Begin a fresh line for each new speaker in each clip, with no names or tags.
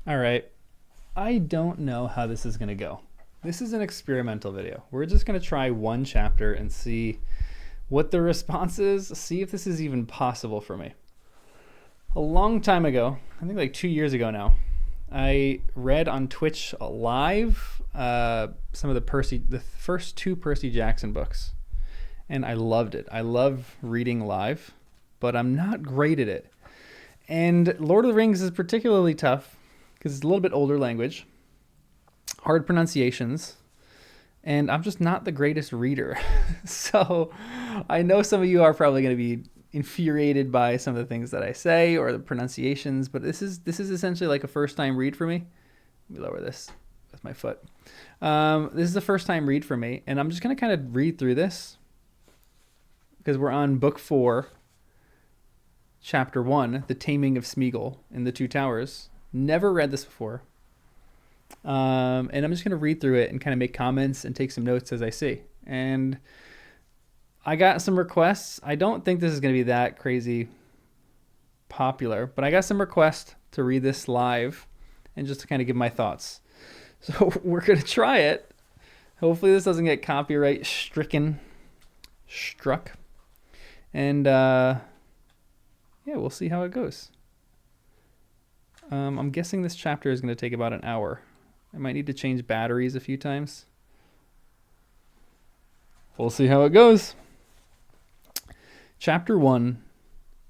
All right. I don't know how this is going to go. This is an experimental video. We're just going to try one chapter and see what the response is, see if this is even possible for me. A long time ago, I think like 2 years ago now, I read on Twitch live some of the first two Percy Jackson books, and I loved it. I love reading live, but I'm not great at it. And Lord of the Rings is particularly tough because it's a little bit older language, hard pronunciations, and I'm just not the greatest reader. So I know some of you are probably going to be infuriated by some of the things that I say or the pronunciations, but this is essentially like a first time read for me. Let me lower this with my foot. This is the first time read for me, and I'm just going to kind of read through this because we're on book 4, chapter 1, The Taming of Smeagol in the Two Towers. Never read this before. And I'm just going to read through it and kind of make comments and take some notes as I see. And I got some requests. I don't think this is going to be that crazy popular, but I got some requests to read this live and just to kind of give my thoughts. So we're going to try it. Hopefully this doesn't get copyright struck. And yeah, we'll see how it goes. I'm guessing this chapter is going to take about an hour. I might need to change batteries a few times. We'll see how it goes. Chapter 1,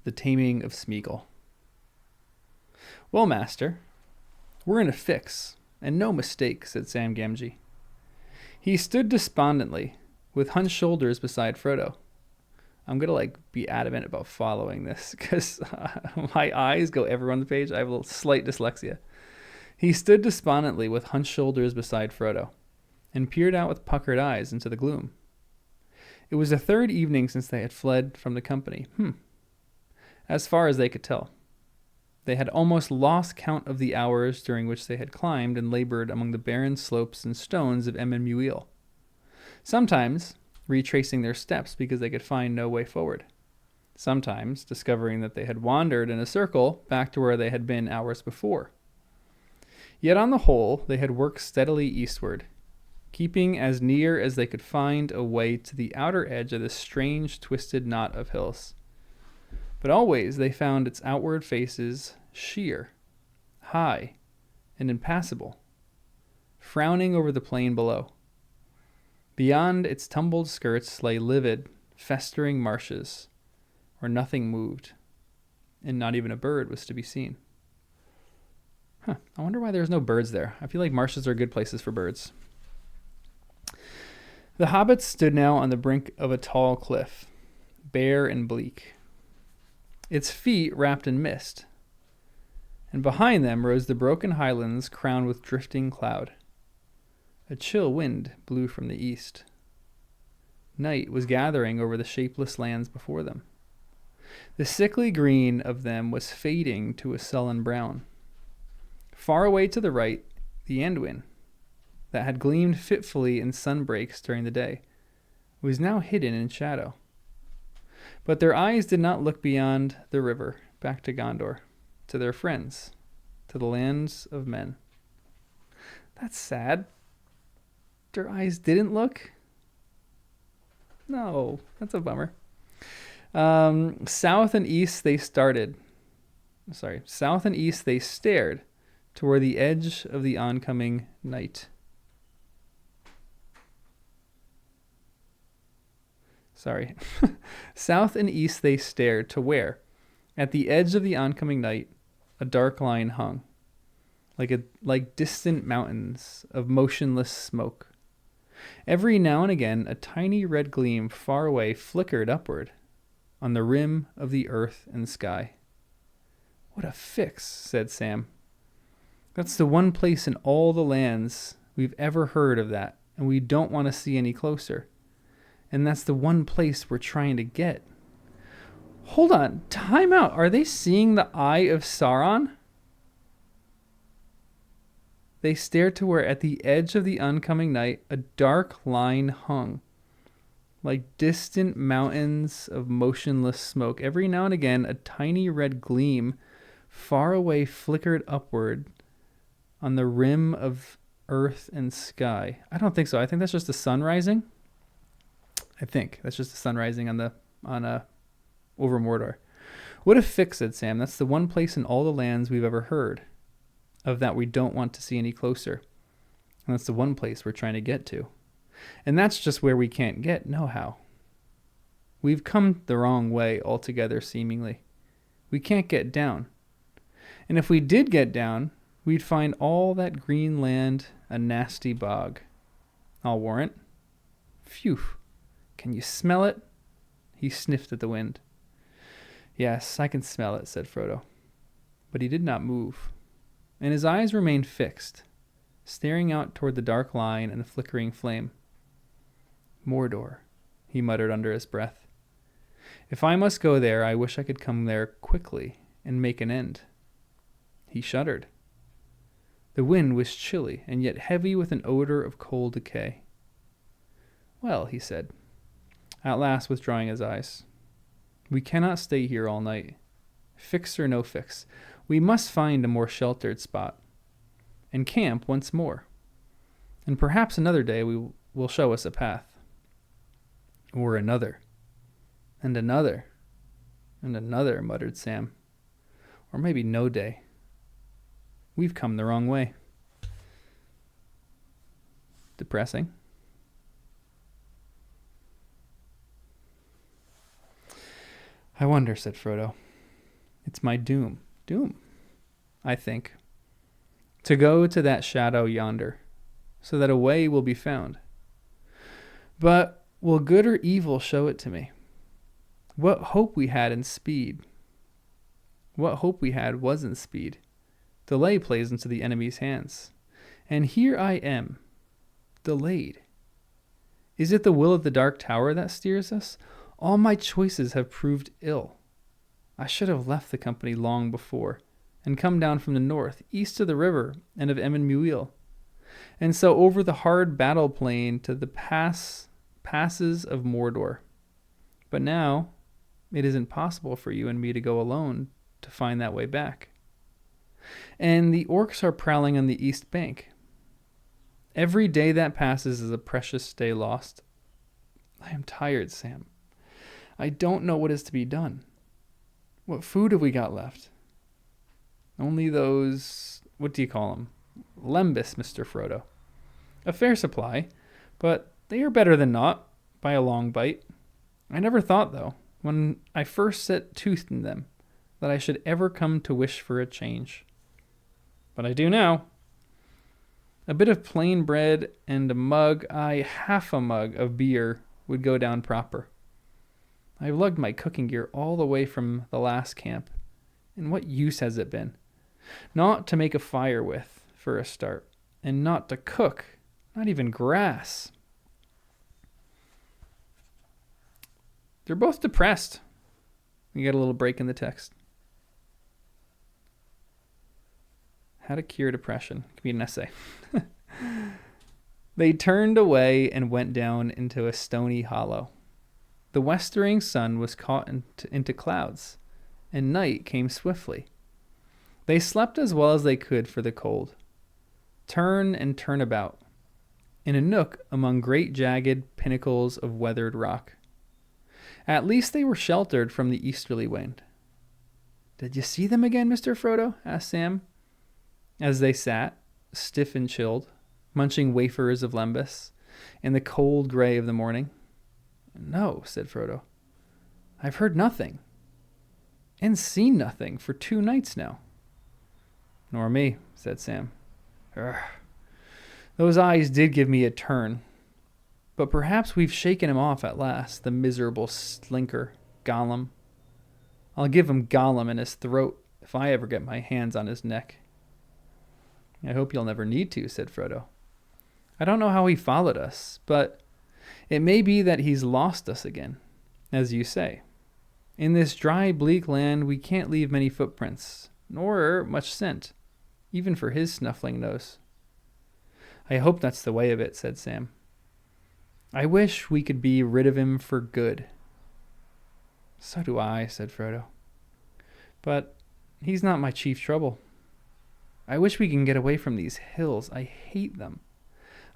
The Taming of Smeagol. Well, master, we're in a fix, and no mistake, said Sam Gamgee. He stood despondently, with hunched shoulders beside Frodo. I'm going to be adamant about following this because my eyes go everywhere on the page. I have a little slight dyslexia. He stood despondently with hunched shoulders beside Frodo and peered out with puckered eyes into the gloom. It was the third evening since they had fled from the company. As far as they could tell. They had almost lost count of the hours during which they had climbed and labored among the barren slopes and stones of Emyn Muil. Sometimes retracing their steps because they could find no way forward. Sometimes discovering that they had wandered in a circle back to where they had been hours before. Yet on the whole, they had worked steadily eastward, keeping as near as they could find a way to the outer edge of this strange twisted knot of hills. But always they found its outward faces sheer, high, and impassable, frowning over the plain below. Beyond its tumbled skirts lay livid, festering marshes, where nothing moved, and not even a bird was to be seen. I wonder why there's no birds there. I feel like marshes are good places for birds. The hobbits stood now on the brink of a tall cliff, bare and bleak, its feet wrapped in mist, and behind them rose the broken highlands crowned with drifting cloud. A chill wind blew from the east. Night was gathering over the shapeless lands before them. The sickly green of them was fading to a sullen brown. Far away to the right, the Anduin, that had gleamed fitfully in sunbreaks during the day, was now hidden in shadow. But their eyes did not look beyond the river, back to Gondor, to their friends, to the lands of men. That's sad. Their eyes didn't look? No, that's a bummer. South and east they stared toward the edge of the oncoming night. South and east they stared to where, at the edge of the oncoming night, a dark line hung, like distant mountains of motionless smoke. Every now and again, a tiny red gleam far away flickered upward on the rim of the earth and sky. What a fix, said Sam. That's the one place in all the lands we've ever heard of that, and we don't want to see any closer. And that's the one place we're trying to get. Hold on, time out. Are they seeing the Eye of Sauron? They stared to where at the edge of the oncoming night a dark line hung, like distant mountains of motionless smoke. Every now and again a tiny red gleam far away flickered upward on the rim of earth and sky. I don't think so. I think that's just the sun rising. I think that's just the sun rising on over Mordor. What a fix, said Sam. That's the one place in all the lands we've ever heard of that we don't want to see any closer. And that's the one place we're trying to get to. And that's just where we can't get, no how. We've come the wrong way altogether, seemingly. We can't get down. And if we did get down, we'd find all that green land a nasty bog. I'll warrant. Phew. Can you smell it? He sniffed at the wind. Yes, I can smell it, said Frodo. But he did not move, and his eyes remained fixed, staring out toward the dark line and the flickering flame. Mordor, he muttered under his breath. If I must go there, I wish I could come there quickly and make an end. He shuddered. The wind was chilly and yet heavy with an odor of cold decay. Well, he said, at last withdrawing his eyes, we cannot stay here all night. Fix or no fix, we must find a more sheltered spot and camp once more. And perhaps another day will show us a path. Or another. And another. And another, muttered Sam. Or maybe no day. We've come the wrong way. Depressing. I wonder, said Frodo. It's my doom. Doom, I think. To go to that shadow yonder, so that a way will be found. But will good or evil show it to me? What hope we had in speed? What hope we had was in speed. Delay plays into the enemy's hands. And here I am, delayed. Is it the will of the Dark Tower that steers us? All my choices have proved ill. I should have left the company long before, and come down from the north, east of the river and of Emyn Muil, and so over the hard battle plain to the passes of Mordor. But now it isn't possible for you and me to go alone to find that way back. And the orcs are prowling on the east bank. Every day that passes is a precious day lost. I am tired, Sam. I don't know what is to be done. What food have we got left? Only those, what do you call them? Lembas, Mr. Frodo. A fair supply, but they are better than naught, by a long bite. I never thought, though, when I first set tooth in them, that I should ever come to wish for a change. But I do now. A bit of plain bread and half a mug of beer would go down proper. I've lugged my cooking gear all the way from the last camp, and what use has it been? Not to make a fire with, for a start, and not to cook, not even grass. They're both depressed. We get a little break in the text. How to cure depression. Could be an essay. They turned away and went down into a stony hollow. The westering sun was caught into clouds, and night came swiftly. They slept as well as they could for the cold. Turn and turn about, in a nook among great jagged pinnacles of weathered rock. At least they were sheltered from the easterly wind. Did you see them again, Mr. Frodo? Asked Sam, as they sat, stiff and chilled, munching wafers of lembas in the cold gray of the morning. No, said Frodo. I've heard nothing, and seen nothing for 2 nights now. Nor me, said Sam. Urgh. Those eyes did give me a turn, but perhaps we've shaken him off at last, the miserable slinker, Gollum. I'll give him Gollum in his throat if I ever get my hands on his neck. I hope you'll never need to, said Frodo. I don't know how he followed us, but it may be that he's lost us again, as you say. In this dry, bleak land, we can't leave many footprints, nor much scent, even for his snuffling nose. I hope that's the way of it, said Sam. I wish we could be rid of him for good. So do I, said Frodo. But he's not my chief trouble. I wish we can get away from these hills. I hate them.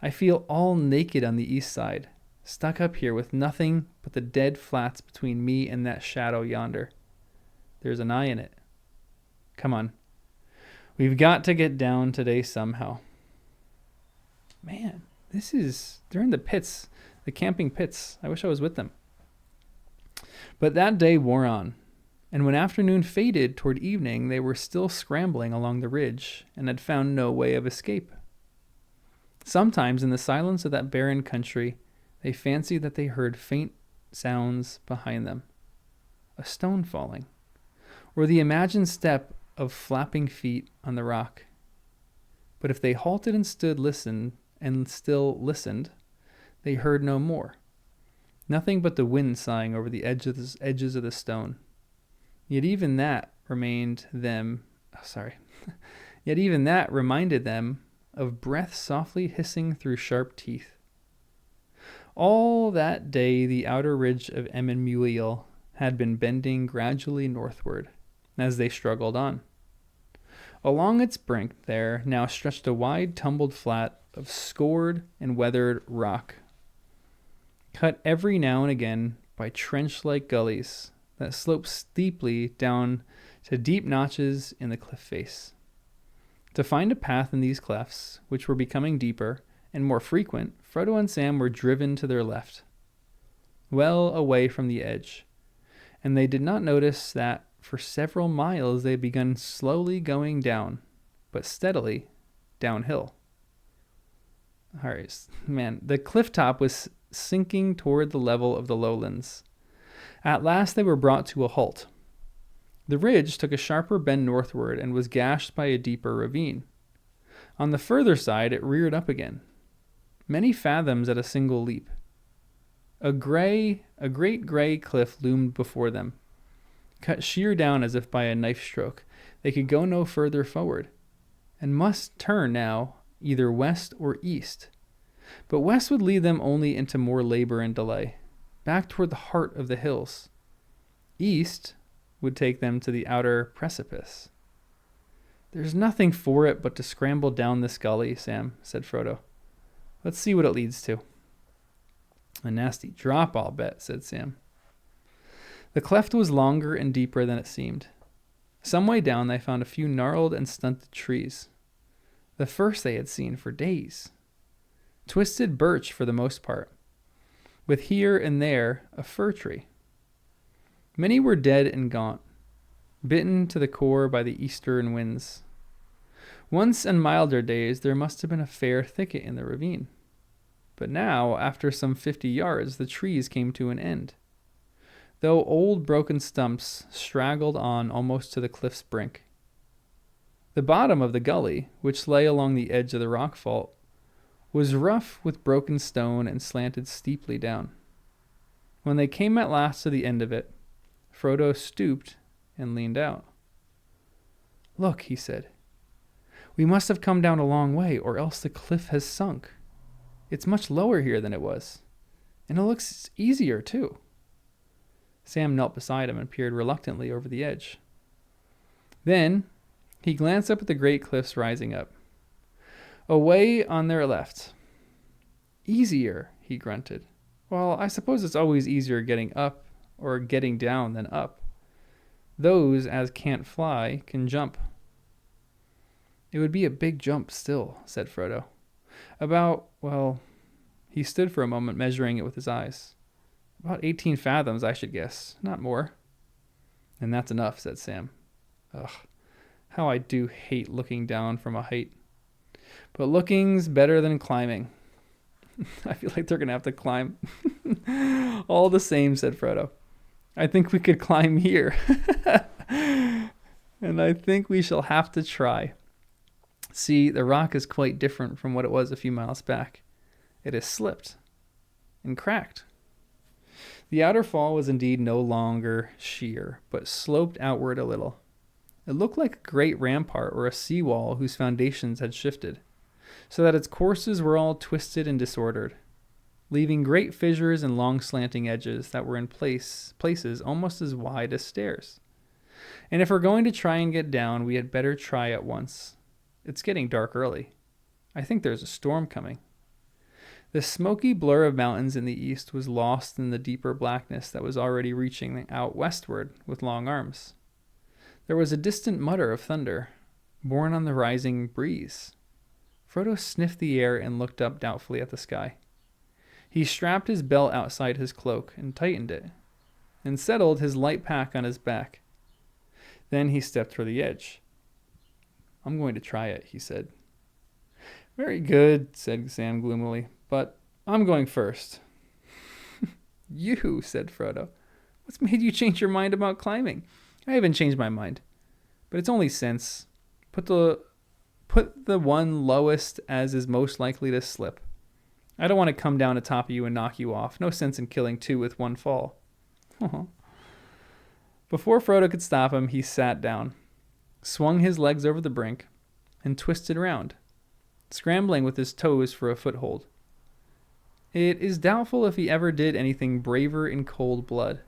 I feel all naked on the east side, stuck up here with nothing but the dead flats between me and that shadow yonder. There's an eye in it. Come on. We've got to get down today somehow. Man, they're in the pits, the camping pits. I wish I was with them. But that day wore on, and when afternoon faded toward evening, they were still scrambling along the ridge and had found no way of escape. Sometimes in the silence of that barren country, they fancied that they heard faint sounds behind them, a stone falling, or the imagined step of flapping feet on the rock. But if they halted and still listened, they heard no more. Nothing but the wind sighing over the edges of the stone. Yet even that reminded them of breath softly hissing through sharp teeth. All that day the outer ridge of Emmenmuil had been bending gradually northward as they struggled on. Along its brink there now stretched a wide tumbled flat of scored and weathered rock, cut every now and again by trench-like gullies that sloped steeply down to deep notches in the cliff face. To find a path in these clefts, which were becoming deeper and more frequent, Frodo and Sam were driven to their left, well away from the edge, and they did not notice that for several miles they had begun slowly going down, but steadily downhill. All right, man, the cliff top was sinking toward the level of the lowlands. At last they were brought to a halt. The ridge took a sharper bend northward and was gashed by a deeper ravine. On the further side it reared up again, many fathoms at a single leap. A great gray cliff loomed before them, cut sheer down as if by a knife stroke. They could go no further forward, and must turn now either west or east. But west would lead them only into more labor and delay, back toward the heart of the hills. East would take them to the outer precipice. There's nothing for it but to scramble down this gully, Sam, said Frodo. Let's see what it leads to. A nasty drop, I'll bet, said Sam. The cleft was longer and deeper than it seemed. Some way down they found a few gnarled and stunted trees, the first they had seen for days. Twisted birch for the most part, with here and there a fir tree. Many were dead and gaunt, bitten to the core by the eastern winds. Once in milder days there must have been a fair thicket in the ravine. But now, after some 50 yards, the trees came to an end, though old broken stumps straggled on almost to the cliff's brink. The bottom of the gully, which lay along the edge of the rock fault, was rough with broken stone and slanted steeply down. When they came at last to the end of it, Frodo stooped and leaned out. Look, he said. We must have come down a long way, or else the cliff has sunk. It's much lower here than it was, and it looks easier, too. Sam knelt beside him and peered reluctantly over the edge. Then he glanced up at the great cliffs rising up, away on their left. Easier, he grunted. Well, I suppose it's always easier getting up or getting down than up. Those as can't fly can jump. It would be a big jump still, said Frodo. He stood for a moment measuring it with his eyes. About 18 fathoms, I should guess, not more. And that's enough, said Sam. Ugh, how I do hate looking down from a height. But looking's better than climbing. I feel like they're going to have to climb. All the same, said Frodo. I think we could climb here. And I think we shall have to try. See, the rock is quite different from what it was a few miles back. It has slipped and cracked. The outer fall was indeed no longer sheer, but sloped outward a little. It looked like a great rampart or a seawall whose foundations had shifted, so that its courses were all twisted and disordered, leaving great fissures and long slanting edges that were in places almost as wide as stairs. And if we're going to try and get down, we had better try at once. It's getting dark early. I think there's a storm coming. The smoky blur of mountains in the east was lost in the deeper blackness that was already reaching out westward with long arms. There was a distant mutter of thunder, borne on the rising breeze. Frodo sniffed the air and looked up doubtfully at the sky. He strapped his belt outside his cloak and tightened it, and settled his light pack on his back. Then he stepped for the edge. I'm going to try it, he said. Very good, said Sam gloomily, but I'm going first. You, said Frodo. What's made you change your mind about climbing? I haven't changed my mind, but it's only sense. Put the one lowest as is most likely to slip. I don't want to come down atop of you and knock you off. No sense in killing two with one fall. Before Frodo could stop him, he sat down, swung his legs over the brink, and twisted around, scrambling with his toes for a foothold. It is doubtful if he ever did anything braver in cold blood,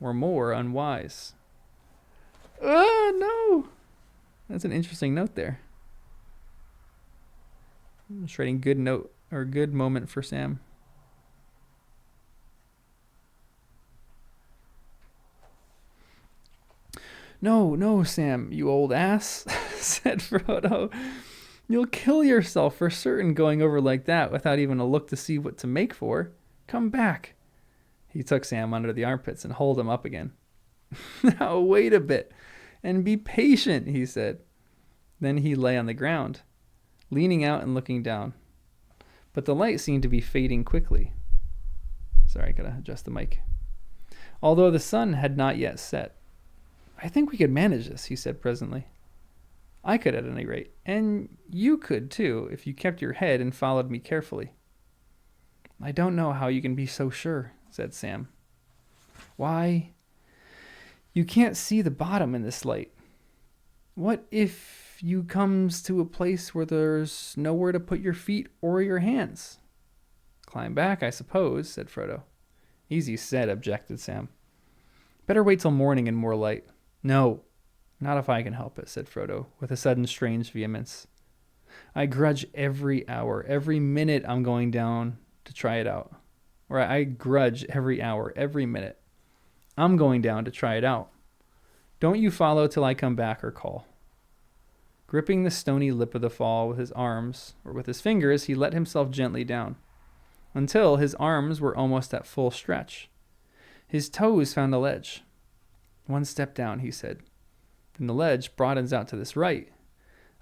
or more unwise. No! That's an interesting note there. I'm just writing good note or good moment for Sam. No, Sam, you old ass, said Frodo. You'll kill yourself for certain going over like that without even a look to see what to make for. Come back. He took Sam under the armpits and hauled him up again. Now wait a bit and be patient, he said. Then he lay on the ground, leaning out and looking down. But the light seemed to be fading quickly. Sorry, I gotta adjust the mic. Although the sun had not yet set. I think we could manage this, he said presently. I could at any rate, and you could too, if you kept your head and followed me carefully. I don't know how you can be so sure, said Sam. Why, you can't see the bottom in this light. What if you comes to a place where there's nowhere to put your feet or your hands? Climb back, I suppose, said Frodo. Easy said, objected Sam. Better wait till morning and more light. No, not if I can help it, said Frodo, with a sudden strange vehemence. I grudge every hour, every minute I'm going down to try it out. Or I grudge every hour, every minute. I'm going down to try it out. Don't you follow till I come back or call. Gripping the stony lip of the fall with his arms, or with his fingers, he let himself gently down, until his arms were almost at full stretch. His toes found a ledge. One step down, he said. Then the ledge broadens out to this right.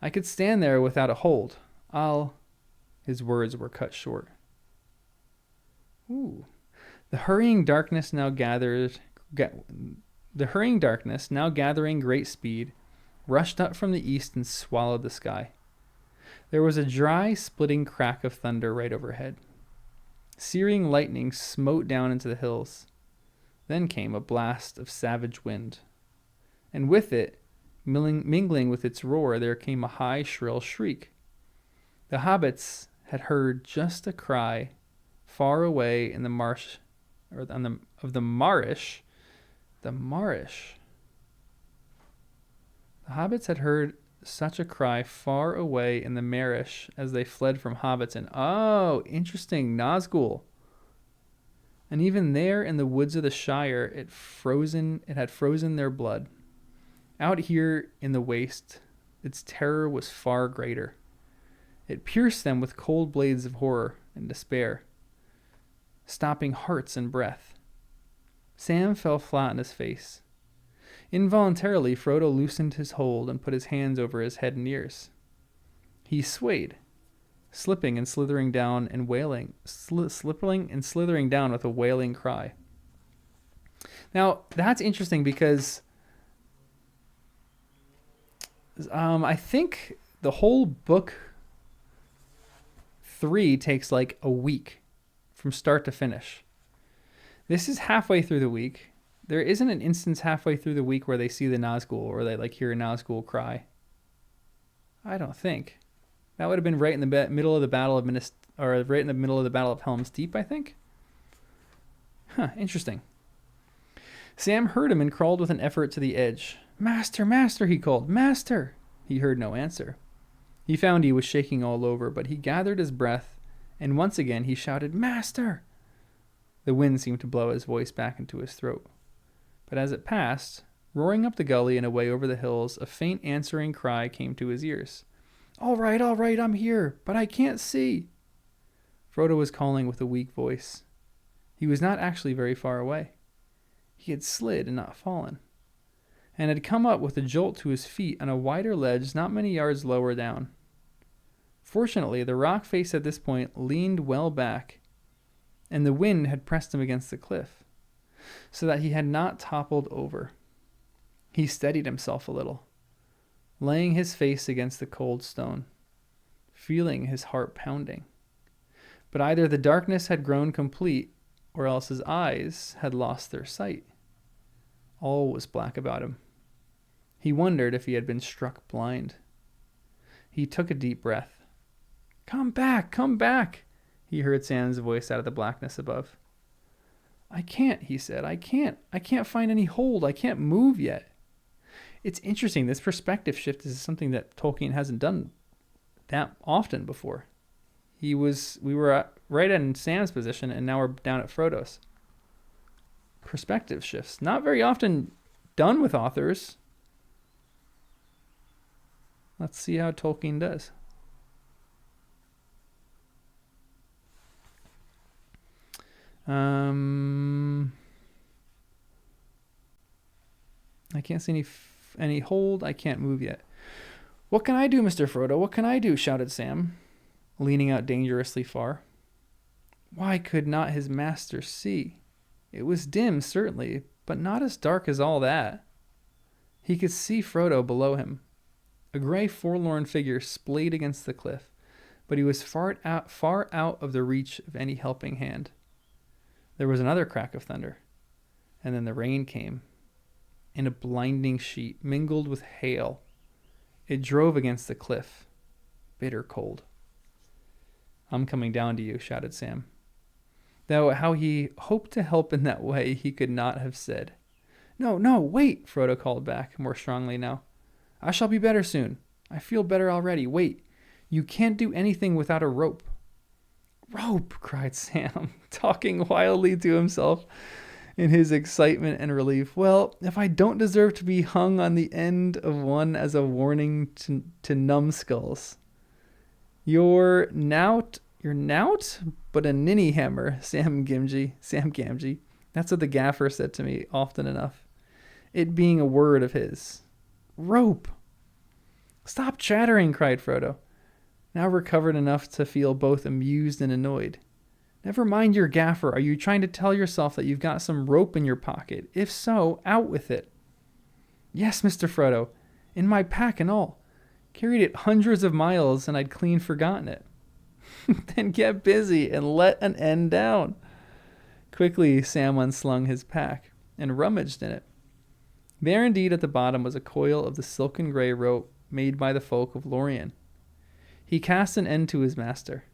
I could stand there without a hold. His words were cut short. Ooh. The hurrying darkness now gathering great speed, rushed up from the east and swallowed the sky. There was a dry, splitting crack of thunder right overhead. Searing lightning smote down into the hills. Then came a blast of savage wind, and with it, mingling with its roar, there came a high, shrill shriek. The hobbits had heard just a cry far away in the marsh, the marish. The hobbits had heard such a cry far away in the marish as they fled from hobbits, and interesting, Nazgul. And even there in the woods of the Shire, it had frozen their blood. Out here in the waste, its terror was far greater. It pierced them with cold blades of horror and despair, stopping hearts and breath. Sam fell flat on his face. Involuntarily, Frodo loosened his hold and put his hands over his head and ears. He swayed, slipping and slithering down and wailing, slipping and slithering down with a wailing cry. Now, that's interesting because I think the whole book 3 takes like a week from start to finish. This is halfway through the week. There isn't an instance halfway through the week where they see the Nazgul or they like hear a Nazgul cry. I don't think. That would have been right in the middle of the battle of right in the middle of the Battle of Helm's Deep, I think. Interesting. Sam heard him and crawled with an effort to the edge. Master, master, he called. Master! He heard no answer. He found he was shaking all over, but he gathered his breath, and once again he shouted, "Master!" The wind seemed to blow his voice back into his throat. But as it passed, roaring up the gully and away over the hills, a faint answering cry came to his ears. All right, I'm here, but I can't see." Frodo was calling with a weak voice. He was not actually very far away. He had slid and not fallen, and had come up with a jolt to his feet on a wider ledge not many yards lower down. Fortunately, the rock face at this point leaned well back, and the wind had pressed him against the cliff, so that he had not toppled over. He steadied himself a little, laying his face against the cold stone, feeling his heart pounding. But either the darkness had grown complete, or else his eyes had lost their sight. All was black about him. He wondered if he had been struck blind. He took a deep breath. Come back, he heard Sam's voice out of the blackness above. I can't, he said. I can't find any hold. I can't move yet. It's interesting. This perspective shift is something that Tolkien hasn't done that often before. We were right in Sam's position, and now we're down at Frodo's. Perspective shifts. Not very often done with authors. Let's see how Tolkien does. I can't see any hold. I can't move yet. What can I do, Mr. Frodo? What can I do? Shouted Sam, leaning out dangerously far. Why could not his master see? It was dim, certainly, but not as dark as all that. He could see Frodo below him, a gray, forlorn figure splayed against the cliff, but he was far out of the reach of any helping hand. There was another crack of thunder, and then the rain came, in a blinding sheet mingled with hail. It drove against the cliff, bitter cold. I'm coming down to you, shouted Sam. Though how he hoped to help in that way he could not have said. No, wait, Frodo called back, more strongly now. I shall be better soon. I feel better already. Wait, you can't do anything without a rope. Rope, cried Sam, talking wildly to himself in his excitement and relief. Well, if I don't deserve to be hung on the end of one as a warning to numbskulls. You're nout, but a ninny hammer, Sam Gamgee. That's what the gaffer said to me often enough. It being a word of his. Rope. Stop chattering, cried Frodo, now recovered enough to feel both amused and annoyed. Never mind your gaffer. Are you trying to tell yourself that you've got some rope in your pocket? If so, out with it. Yes, Mr. Frodo, in my pack and all. Carried it hundreds of miles and I'd clean forgotten it. Then get busy and let an end down. Quickly, Sam unslung his pack and rummaged in it. There indeed at the bottom was a coil of the silken gray rope made by the folk of Lorien. He cast an end to his master.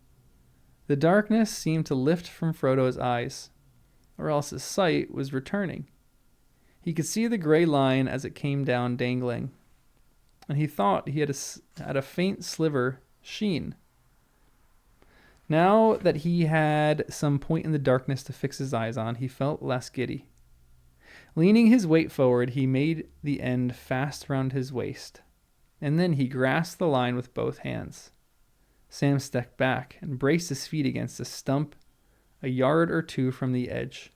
The darkness seemed to lift from Frodo's eyes, or else his sight was returning. He could see the gray line as it came down dangling, and he thought he had a faint sliver sheen. Now that he had some point in the darkness to fix his eyes on, he felt less giddy. Leaning his weight forward, he made the end fast round his waist, and then he grasped the line with both hands. Sam stepped back and braced his feet against a stump a yard or two from the edge.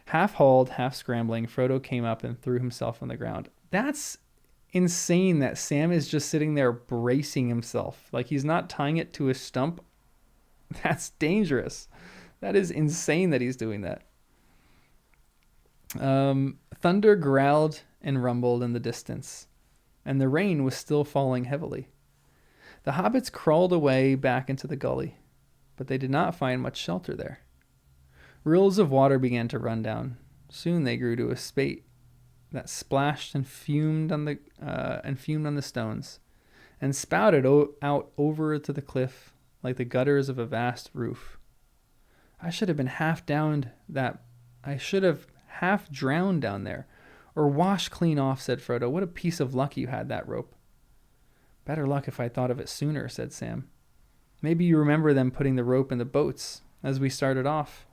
Half hauled, half scrambling, Frodo came up and threw himself on the ground. That's insane that Sam is just sitting there bracing himself. Like he's not tying it to a stump. That's dangerous. That is insane that he's doing that. Thunder growled and rumbled in the distance, and the rain was still falling heavily. The hobbits crawled away back into the gully, but they did not find much shelter there. Rills of water began to run down. Soon they grew to a spate that splashed and fumed on the stones, and spouted out over to the cliff like the gutters of a vast roof. I should have half drowned down there, or washed clean off, said Frodo. What a piece of luck you had, that rope. Better luck if I thought of it sooner, said Sam. Maybe you remember them putting the rope in the boats as we started off.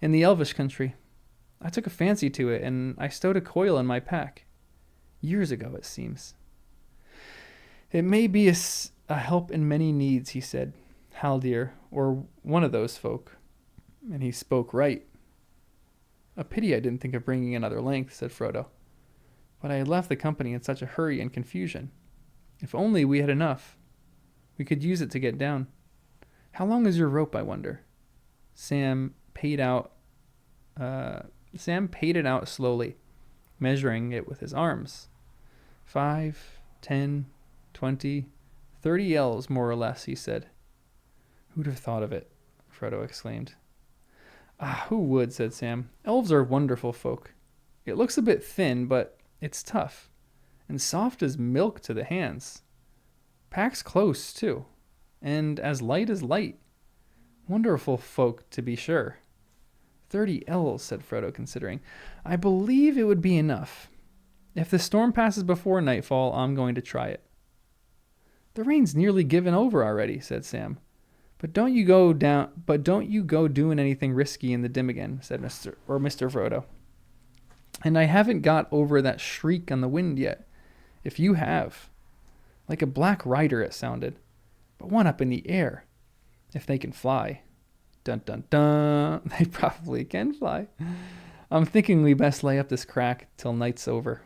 In the Elvish country. I took a fancy to it, and I stowed a coil in my pack. Years ago, it seems. It may be a help in many needs, he said. Haldir, or one of those folk. And he spoke right. A pity I didn't think of bringing another length, said Frodo. But I had left the company in such a hurry and confusion. If only we had enough. We could use it to get down. How long is your rope, I wonder? Sam paid it out slowly, measuring it with his arms. 5, 10, 20, 30 ells, more or less, he said. Who'd have thought of it? Frodo exclaimed. Ah, who would, said Sam. Elves are wonderful folk. It looks a bit thin, but it's tough, and soft as milk to the hands. Packs close, too, and as light as light. Wonderful folk, to be sure. 30 ells, said Frodo, considering. I believe it would be enough. If the storm passes before nightfall, I'm going to try it. The rain's nearly given over already, said Sam. But don't you go doing anything risky in the dim again, said Mr. Frodo. And I haven't got over that shriek on the wind yet. If you have. Like a black rider, it sounded. But one up in the air. If they can fly. Dun dun dun. They probably can fly. I'm thinking we best lay up this crack till night's over.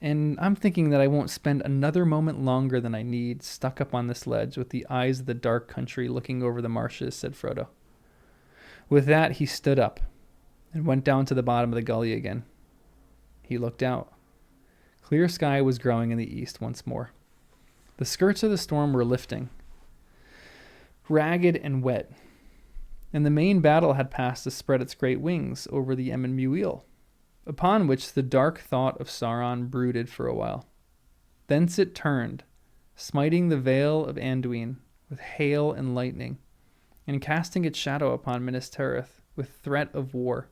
And I'm thinking that I won't spend another moment longer than I need stuck up on this ledge with the eyes of the dark country looking over the marshes, said Frodo. With that, he stood up and went down to the bottom of the gully again. He looked out. Clear sky was growing in the east once more. The skirts of the storm were lifting, ragged and wet, and the main battle had passed to spread its great wings over the Emyn Muil, upon which the dark thought of Sauron brooded for a while. Thence it turned, smiting the vale of Anduin with hail and lightning, and casting its shadow upon Minas Tirith with threat of war.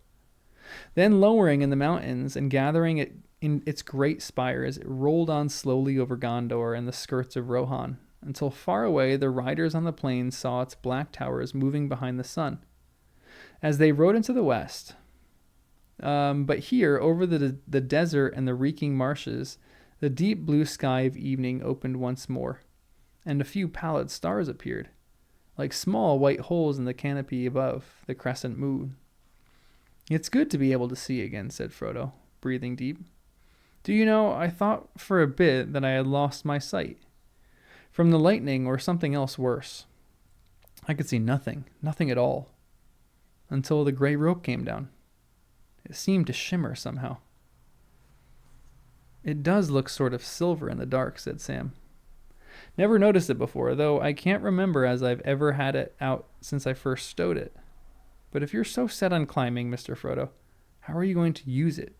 Then lowering in the mountains and gathering it in its great spires, it rolled on slowly over Gondor and the skirts of Rohan, until far away the riders on the plains saw its black towers moving behind the sun. As they rode into the west, but here, over the desert and the reeking marshes, the deep blue sky of evening opened once more, and a few pallid stars appeared, like small white holes in the canopy above the crescent moon. It's good to be able to see again, said Frodo, breathing deep. Do you know, I thought for a bit that I had lost my sight. From the lightning or something else worse. I could see nothing at all, until the gray rope came down. It seemed to shimmer somehow. It does look sort of silver in the dark, said Sam. Never noticed it before, though I can't remember as I've ever had it out since I first stowed it. But if you're so set on climbing, Mr. Frodo, how are you going to use it?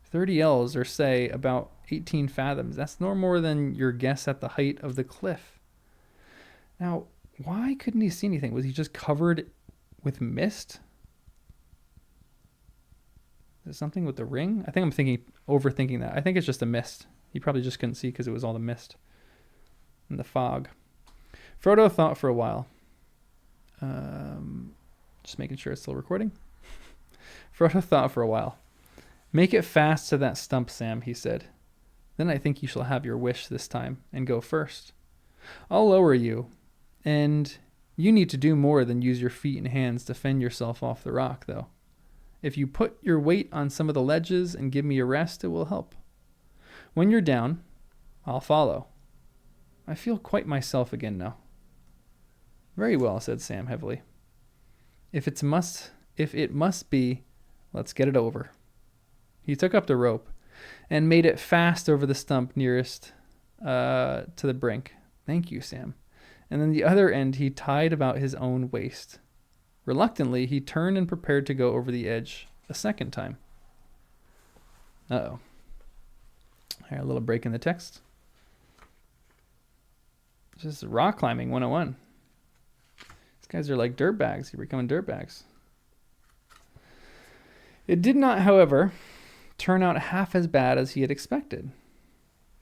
30 ells, or say, about 18 fathoms. That's no more than your guess at the height of the cliff. Now, why couldn't he see anything? Was he just covered with mist? Is it something with the ring? I think I'm overthinking that. I think it's just a mist. He probably just couldn't see because it was all the mist and the fog. Frodo thought for a while. Just making sure it's still recording. Frodo thought for a while. Make it fast to that stump, Sam, he said. Then I think you shall have your wish this time and go first. I'll lower you, and you need to do more than use your feet and hands to fend yourself off the rock, though. If you put your weight on some of the ledges and give me a rest, it will help. When you're down, I'll follow. I feel quite myself again now. Very well, said Sam heavily. If it must be, let's get it over. He took up the rope and made it fast over the stump nearest to the brink. Thank you, Sam. And then the other end he tied about his own waist. Reluctantly, he turned and prepared to go over the edge a second time. Uh-oh. Here, a little break in the text. This is rock climbing 101. These guys are like dirtbags. You're becoming dirtbags. It did not, however, turn out half as bad as he had expected.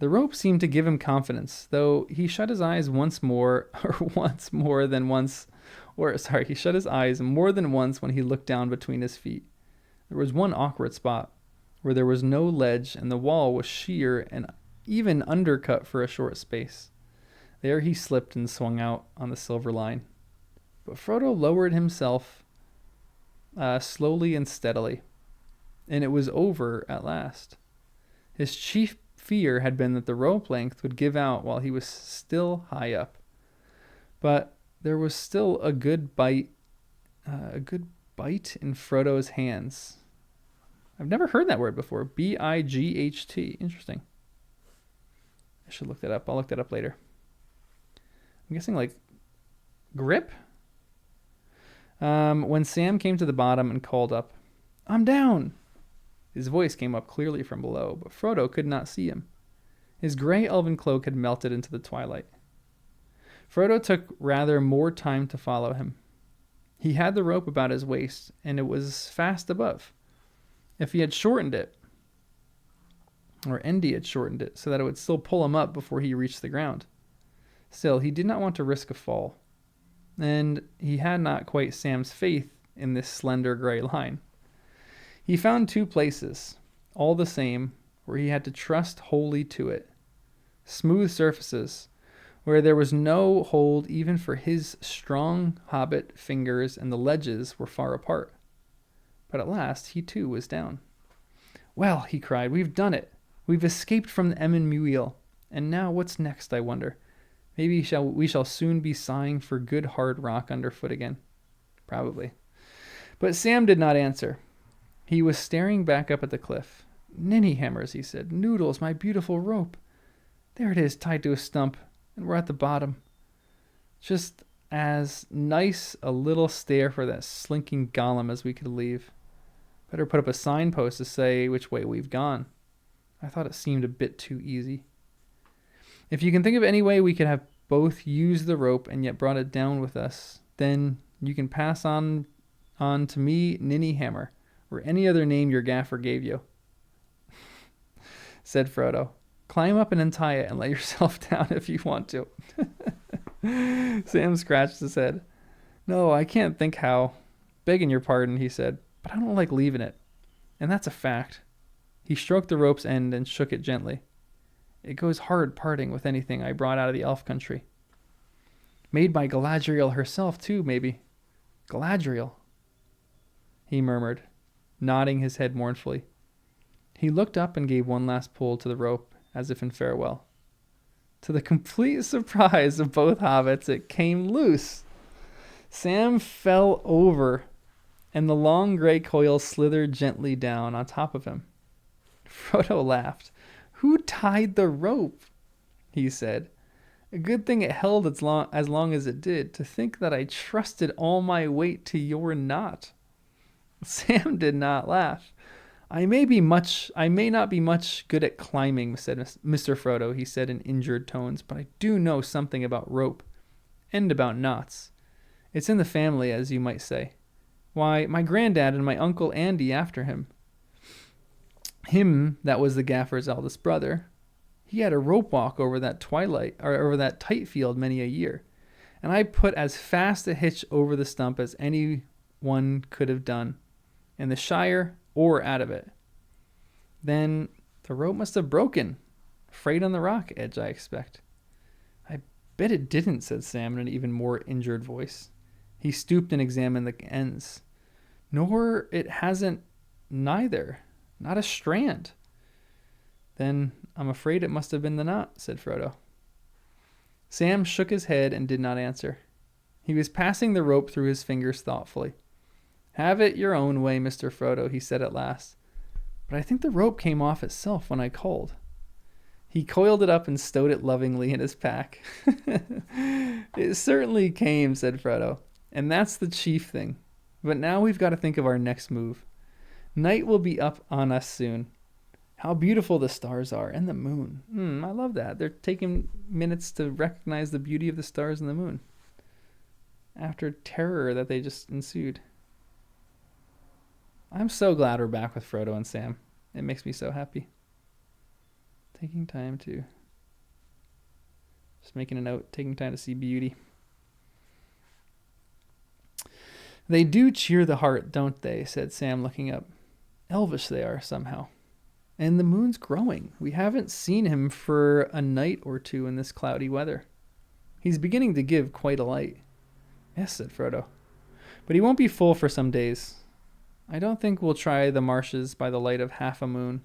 The rope seemed to give him confidence, though he shut his eyes once more, he shut his eyes more than once when he looked down between his feet. There was one awkward spot where there was no ledge and the wall was sheer and even undercut for a short space. There he slipped and swung out on the silver line. But Frodo lowered himself slowly and steadily, and it was over at last. His chief fear had been that the rope length would give out while he was still high up. But there was still a good bite in Frodo's hands. I've never heard that word before. B-I-G-H-T. Interesting. I should look that up. I'll look that up later. I'm guessing like grip? When Sam came to the bottom and called up, "I'm down!" His voice came up clearly from below, but Frodo could not see him. His gray elven cloak had melted into the twilight. Frodo took rather more time to follow him. He had the rope about his waist, and it was fast above. If he had shortened it, or Endy had shortened it, so that it would still pull him up before he reached the ground. Still, he did not want to risk a fall, and he had not quite Sam's faith in this slender gray line. He found two places, all the same, where he had to trust wholly to it. Smooth surfaces, where there was no hold even for his strong hobbit fingers, and the ledges were far apart. But at last he too was down. "Well," he cried, "we've done it. We've escaped from the Emyn Muil. And now what's next, I wonder? Maybe we shall soon be sighing for good hard rock underfoot again." Probably. But Sam did not answer. He was staring back up at the cliff. "Ninny hammers," he said. "Noodles, my beautiful rope. There it is, tied to a stump, and we're at the bottom. Just as nice a little stair for that slinking Gollum as we could leave. Better put up a signpost to say which way we've gone. I thought it seemed a bit too easy. If you can think of any way we could have both used the rope and yet brought it down with us, then you can pass on to me, Ninny Hammer, or any other name your gaffer gave you," said Frodo. "Climb up and untie it and let yourself down if you want to." Sam scratched his head. "No, I can't think how. Begging your pardon," he said, "but I don't like leaving it. And that's a fact." He stroked the rope's end and shook it gently. "It goes hard parting with anything I brought out of the elf country. Made by Galadriel herself, too, maybe. Galadriel," he murmured, nodding his head mournfully. He looked up and gave one last pull to the rope, as if in farewell. To the complete surprise of both hobbits, it came loose. Sam fell over, and the long gray coil slithered gently down on top of him. Frodo laughed. "Who tied the rope?" he said. "A good thing it held as long as it did. To think that I trusted all my weight to your knot." Sam did not laugh. I may not be much good at climbing," said Mr. Frodo, he said in injured tones, "but I do know something about rope, and about knots. It's in the family, as you might say. Why, my granddad and my Uncle Andy after him. Him that was the gaffer's eldest brother. He had a rope walk over that tight field many a year, and I put as fast a hitch over the stump as any one could have done, in the Shire or out of it. Then the rope must have broken. Frayed on the rock edge, I expect." "I bet it didn't," said Sam in an even more injured voice. He stooped and examined the ends. "Nor it hasn't neither. Not a strand." "Then I'm afraid it must have been the knot," said Frodo. Sam shook his head and did not answer. He was passing the rope through his fingers thoughtfully. "Have it your own way, Mr. Frodo," he said at last. "But I think the rope came off itself when I called." He coiled it up and stowed it lovingly in his pack. "It certainly came," said Frodo, "and that's the chief thing. But now we've got to think of our next move. Night will be up on us soon. How beautiful the stars are, and the moon. I love that. They're taking minutes to recognize the beauty of the stars and the moon after terror that they just ensued. I'm so glad we're back with Frodo and Sam. It makes me so happy. Taking time to... Just making a note. Taking time to see beauty. They do cheer the heart, don't they? Said Sam, looking up. Elvish they are, somehow. And the moon's growing. We haven't seen him for a night or two in this cloudy weather. He's beginning to give quite a light. Yes, said Frodo. But he won't be full for some days. I don't think we'll try the marshes by the light of half a moon.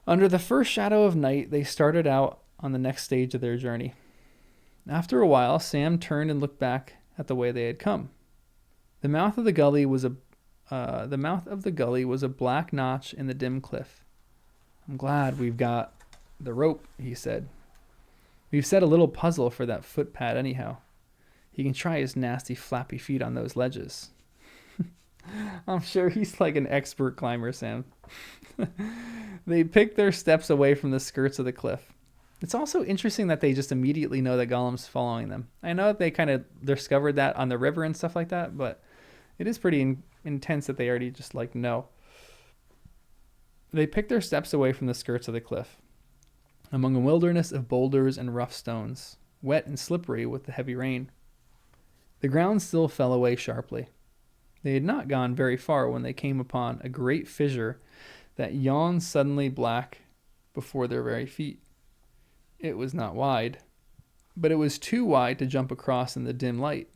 Under the first shadow of night, they started out on the next stage of their journey. After a while, Sam turned and looked back at the way they had come. The mouth of the gully was a black notch in the dim cliff. I'm glad we've got the rope, he said. We've set a little puzzle for that footpad anyhow. He can try his nasty flappy feet on those ledges. I'm sure he's like an expert climber, Sam. They picked their steps away from the skirts of the cliff. It's also interesting that they just immediately know that Gollum's following them. I know that they kind of discovered that on the river and stuff like that, but it is pretty intense that they already just like know. They picked their steps away from the skirts of the cliff, among a wilderness of boulders and rough stones, wet and slippery with the heavy rain. The ground still fell away sharply. They had not gone very far when they came upon a great fissure that yawned suddenly black before their very feet. It was not wide, but it was too wide to jump across in the dim light.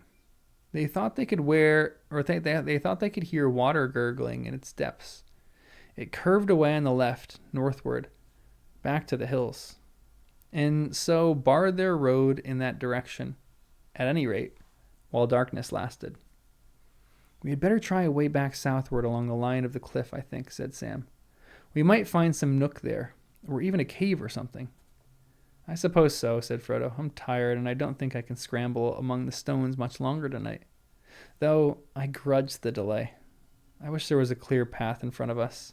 They thought they could they thought they could hear water gurgling in its depths. It curved away on the left, northward, back to the hills, and so barred their road in that direction, at any rate, while darkness lasted. We had better try a way back southward along the line of the cliff, I think, said Sam. We might find some nook there, or even a cave or something. I suppose so, said Frodo. I'm tired, and I don't think I can scramble among the stones much longer tonight. Though I grudge the delay. I wish there was a clear path in front of us.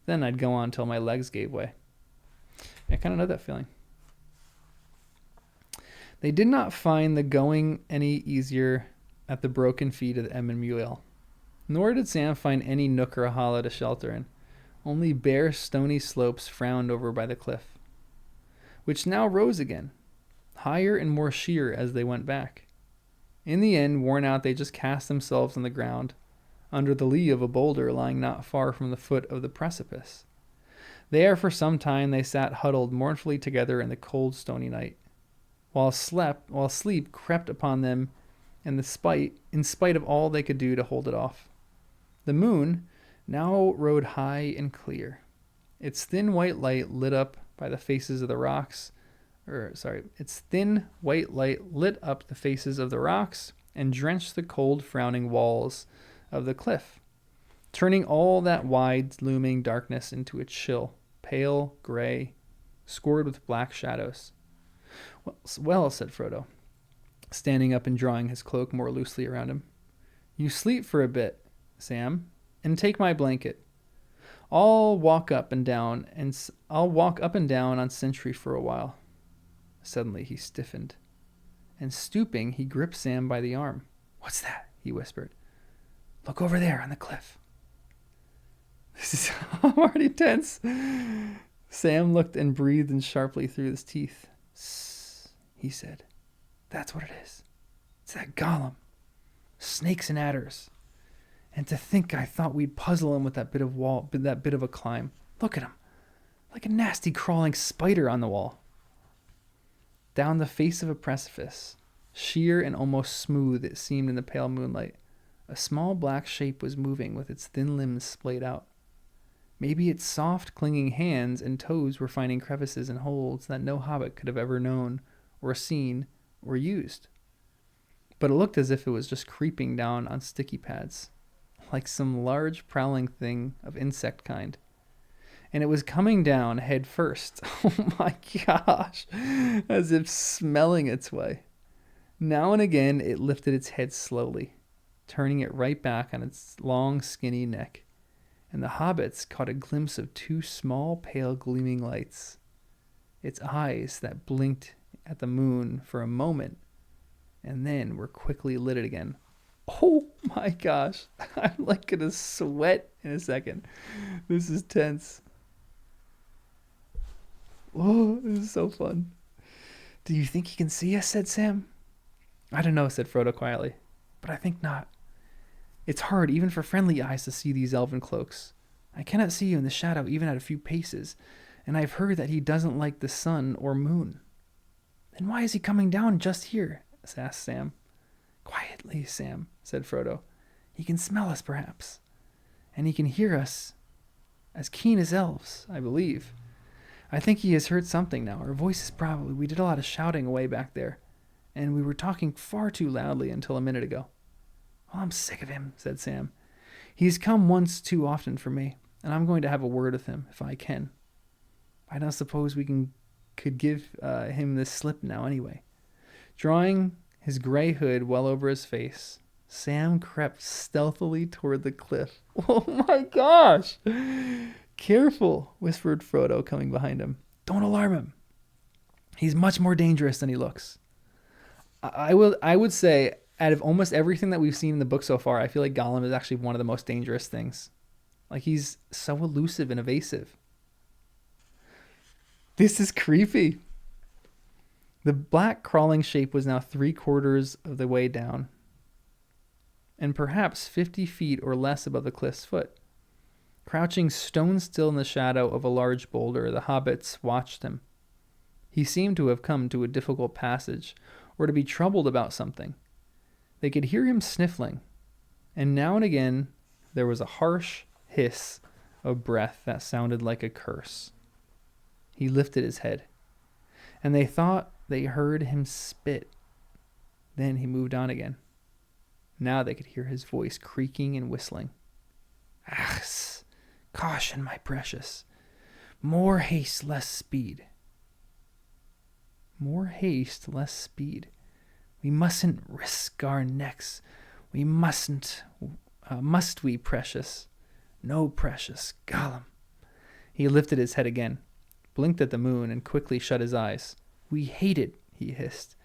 Then I'd go on till my legs gave way. I kind of know that feeling. They did not find the going any easier at the broken feet of the Emyn Muil. Nor did Sam find any nook or hollow to shelter in. Only bare stony slopes frowned over by the cliff, which now rose again, higher and more sheer as they went back. In the end, worn out, they just cast themselves on the ground, under the lee of a boulder lying not far from the foot of the precipice. There for some time they sat huddled mournfully together in the cold stony night, while sleep crept upon them in spite of all they could do to hold it off. The moon now rode high and clear. Its thin white light lit up the faces of the rocks and drenched the cold, frowning walls of the cliff, turning all that wide, looming darkness into a chill, pale gray, scored with black shadows. Well, said Frodo, standing up and drawing his cloak more loosely around him. You sleep for a bit, Sam, and take my blanket. I'll walk up and down on sentry for a while. Suddenly he stiffened, and stooping, he gripped Sam by the arm. What's that? He whispered. Look over there on the cliff. This is already tense. Sam looked and breathed in sharply through his teeth. Sss, he said. That's what it is. It's that Gollum. Snakes and adders. And to think I thought we'd puzzle him with that bit of a climb. Look at him. Like a nasty crawling spider on the wall. Down the face of a precipice, sheer and almost smooth it seemed in the pale moonlight, a small black shape was moving with its thin limbs splayed out. Maybe its soft, clinging hands and toes were finding crevices and holes that no hobbit could have ever known or seen or used. But it looked as if it was just creeping down on sticky pads, like some large prowling thing of insect kind. And it was coming down head first. Oh my gosh. As if smelling its way. Now and again it lifted its head slowly, turning it right back on its long skinny neck. And the hobbits caught a glimpse of two small pale gleaming lights. Its eyes that blinked at the moon for a moment and then were quickly lit again. Oh my gosh. I'm like gonna sweat in a second. This is tense. Oh, this is so fun. Do you think he can see us? Said Sam. I don't know, said Frodo quietly, but I think not. It's hard, even for friendly eyes, to see these elven cloaks. I cannot see you in the shadow even at a few paces, and I've heard that he doesn't like the sun or moon. Then why is he coming down just here? Asked Sam. Quietly, Sam, said Frodo. He can smell us, perhaps, and he can hear us as keen as elves, I believe. I think he has heard something now. Our voices probably. We did a lot of shouting away back there, and we were talking far too loudly until a minute ago. Well, I'm sick of him, said Sam. He's come once too often for me, and I'm going to have a word with him, if I can. I don't suppose we could give him this slip now anyway. Drawing his gray hood well over his face, Sam crept stealthily toward the cliff. Oh my gosh! Careful, whispered Frodo, coming behind him. Don't alarm him. He's much more dangerous than he looks. I would say, out of almost everything that we've seen in the book so far, I feel like Gollum is actually one of the most dangerous things. Like, he's so elusive and evasive. This is creepy. The black crawling shape was now 3/4 of the way down, and perhaps 50 feet or less above the cliff's foot. Crouching stone still in the shadow of a large boulder, the hobbits watched him. He seemed to have come to a difficult passage, or to be troubled about something. They could hear him sniffling, and now and again there was a harsh hiss of breath that sounded like a curse. He lifted his head, and they thought they heard him spit. Then he moved on again. Now they could hear his voice creaking and whistling. Achs, caution, my precious. More haste, less speed. More haste, less speed. We mustn't risk our necks. We mustn't, must we, precious? No, precious, Gollum. He lifted his head again, blinked at the moon, and quickly shut his eyes. We hate it, he hissed.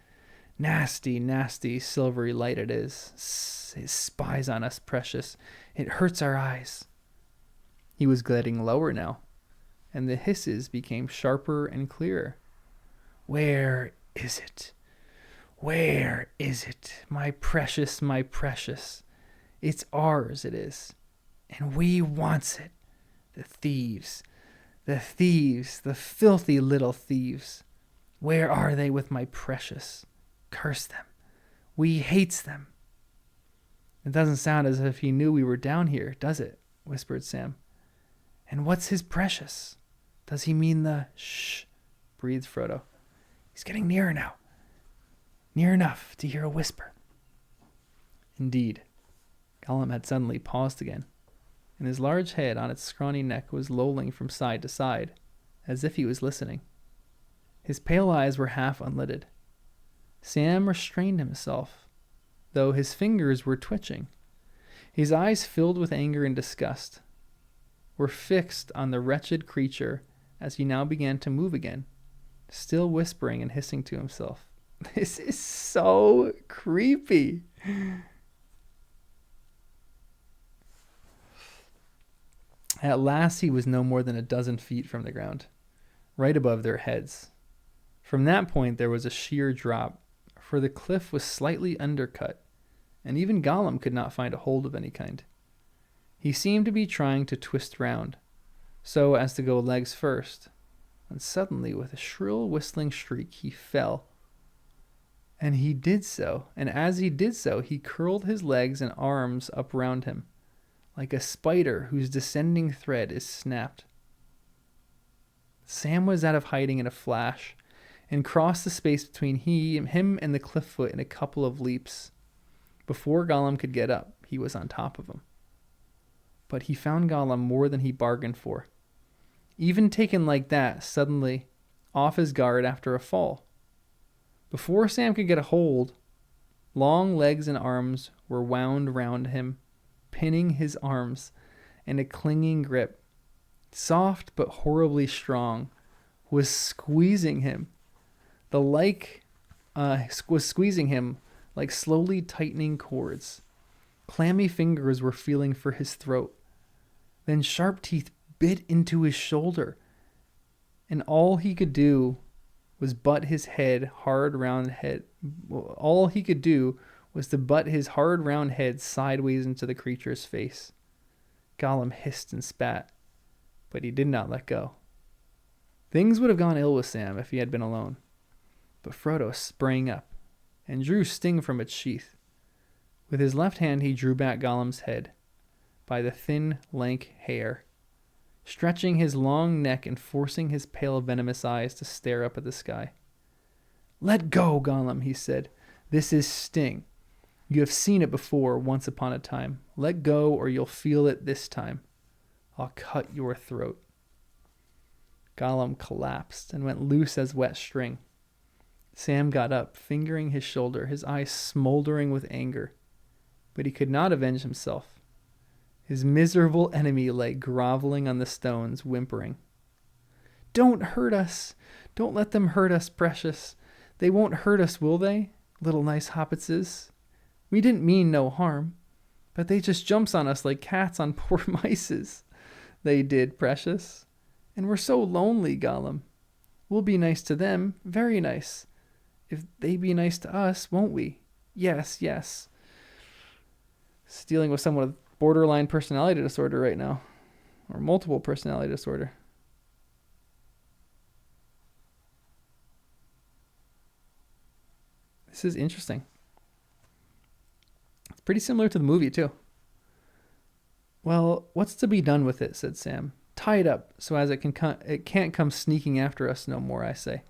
Nasty, nasty, silvery light it is. It spies on us, precious. It hurts our eyes. He was gliding lower now, and the hisses became sharper and clearer. Where is it? Where is it? My precious, my precious. It's ours, it is. And we wants it. The thieves, the filthy little thieves. Where are they with my precious? Curse them. We hates them. It doesn't sound as if he knew we were down here, does it? Whispered Sam. And what's his precious? Does he mean the... Shh, breathed Frodo. He's getting nearer now. Near enough to hear a whisper. Indeed, Gollum had suddenly paused again, and his large head on its scrawny neck was lolling from side to side, as if he was listening. His pale eyes were half unlidded. Sam restrained himself, though his fingers were twitching. His eyes, filled with anger and disgust, were fixed on the wretched creature as he now began to move again, still whispering and hissing to himself. This is so creepy. At last he was no more than a dozen feet from the ground, right above their heads. From that point there was a sheer drop, for the cliff was slightly undercut, and even Gollum could not find a hold of any kind. He seemed to be trying to twist round, so as to go legs first, when suddenly, with a shrill whistling shriek, he fell. And he did so, and as he did so, he curled his legs and arms up round him, like a spider whose descending thread is snapped. Sam was out of hiding in a flash, and crossed the space between him and the cliff foot in a couple of leaps. Before Gollum could get up, he was on top of him. But he found Gollum more than he bargained for, even taken like that, suddenly off his guard after a fall. Before Sam could get a hold, long legs and arms were wound round him, pinning his arms in a clinging grip, soft but horribly strong, was squeezing him. Was squeezing him like slowly tightening cords. Clammy fingers were feeling for his throat. Then sharp teeth bit into his shoulder. and all he could do was butt his head hard round head. All he could do was to butt his hard round head sideways into the creature's face. Gollum hissed and spat, but he did not let go. Things would have gone ill with Sam if he had been alone, but Frodo sprang up and drew Sting from its sheath. With his left hand he drew back Gollum's head by the thin, lank hair, stretching his long neck and forcing his pale, venomous eyes to stare up at the sky. "Let go, Gollum," he said. "This is Sting. You have seen it before once upon a time. Let go or you'll feel it this time. I'll cut your throat." Gollum collapsed and went loose as wet string. Sam got up, fingering his shoulder, his eyes smoldering with anger. But he could not avenge himself. His miserable enemy lay groveling on the stones, whimpering. "Don't hurt us. Don't let them hurt us, precious. They won't hurt us, will they, little nice hobbitses? We didn't mean no harm, but they just jumps on us like cats on poor mices. They did, precious. And we're so lonely, Gollum. We'll be nice to them, very nice. If they be nice to us, won't we? Yes, yes." Dealing with someone with borderline personality disorder right now, or multiple personality disorder. This is interesting. It's pretty similar to the movie, too. "Well, what's to be done with it?" said Sam. "Tie it up so as it can't come sneaking after us no more, I say."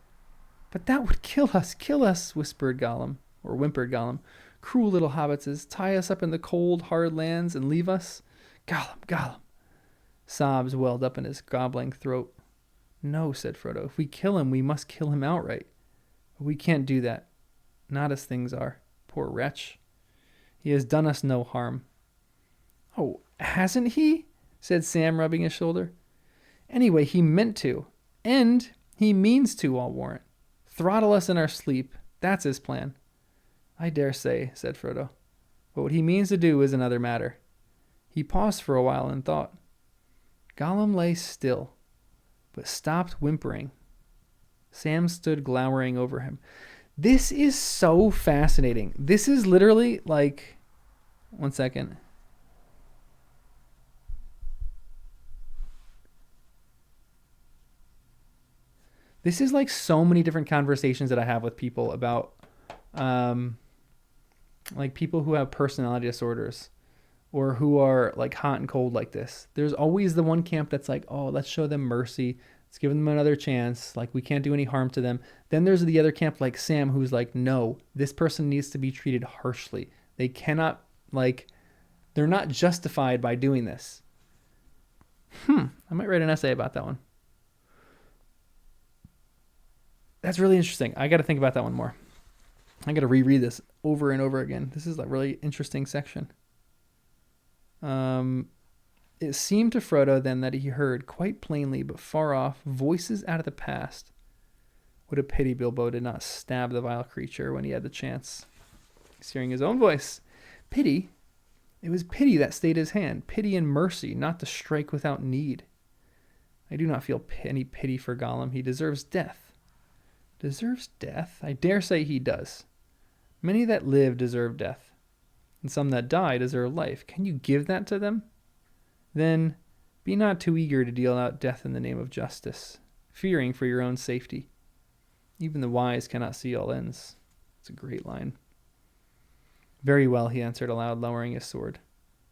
"But that would kill us," whispered Gollum, or whimpered Gollum. "Cruel little hobbitses, tie us up in the cold, hard lands and leave us? Gollum, Gollum." Sobs welled up in his gobbling throat. "No," said Frodo. "If we kill him, we must kill him outright. But we can't do that. Not as things are. Poor wretch. He has done us no harm." "Oh, hasn't he?" said Sam, rubbing his shoulder. "Anyway, he meant to. And he means to, I'll warrant. Throttle us in our sleep. That's his plan." "I dare say," said Frodo. "But what he means to do is another matter." He paused for a while and thought. Gollum lay still, but stopped whimpering. Sam stood glowering over him. This is so fascinating. This is literally like... One second. This is like so many different conversations that I have with people about... like people who have personality disorders or who are like hot and cold like this. There's always the one camp that's like, oh, let's show them mercy. Let's give them another chance. Like, we can't do any harm to them. Then there's the other camp like Sam, who's like, no, this person needs to be treated harshly. They cannot, like, they're not justified by doing this. I might write an essay about that one. That's really interesting. I got to think about that one more. I got to reread this over and over again. This is a really interesting section. It seemed to Frodo then that he heard, quite plainly but far off, voices out of the past. What a pity Bilbo did not stab the vile creature when he had the chance. He's hearing his own voice. Pity? It was pity that stayed his hand. Pity and mercy, not to strike without need. I do not feel any pity for Gollum. He deserves death. Deserves death? I dare say he does. Many that live deserve death, and some that die deserve life. Can you give that to them? Then be not too eager to deal out death in the name of justice, fearing for your own safety. Even the wise cannot see all ends. It's a great line. Very well, he answered aloud, lowering his sword.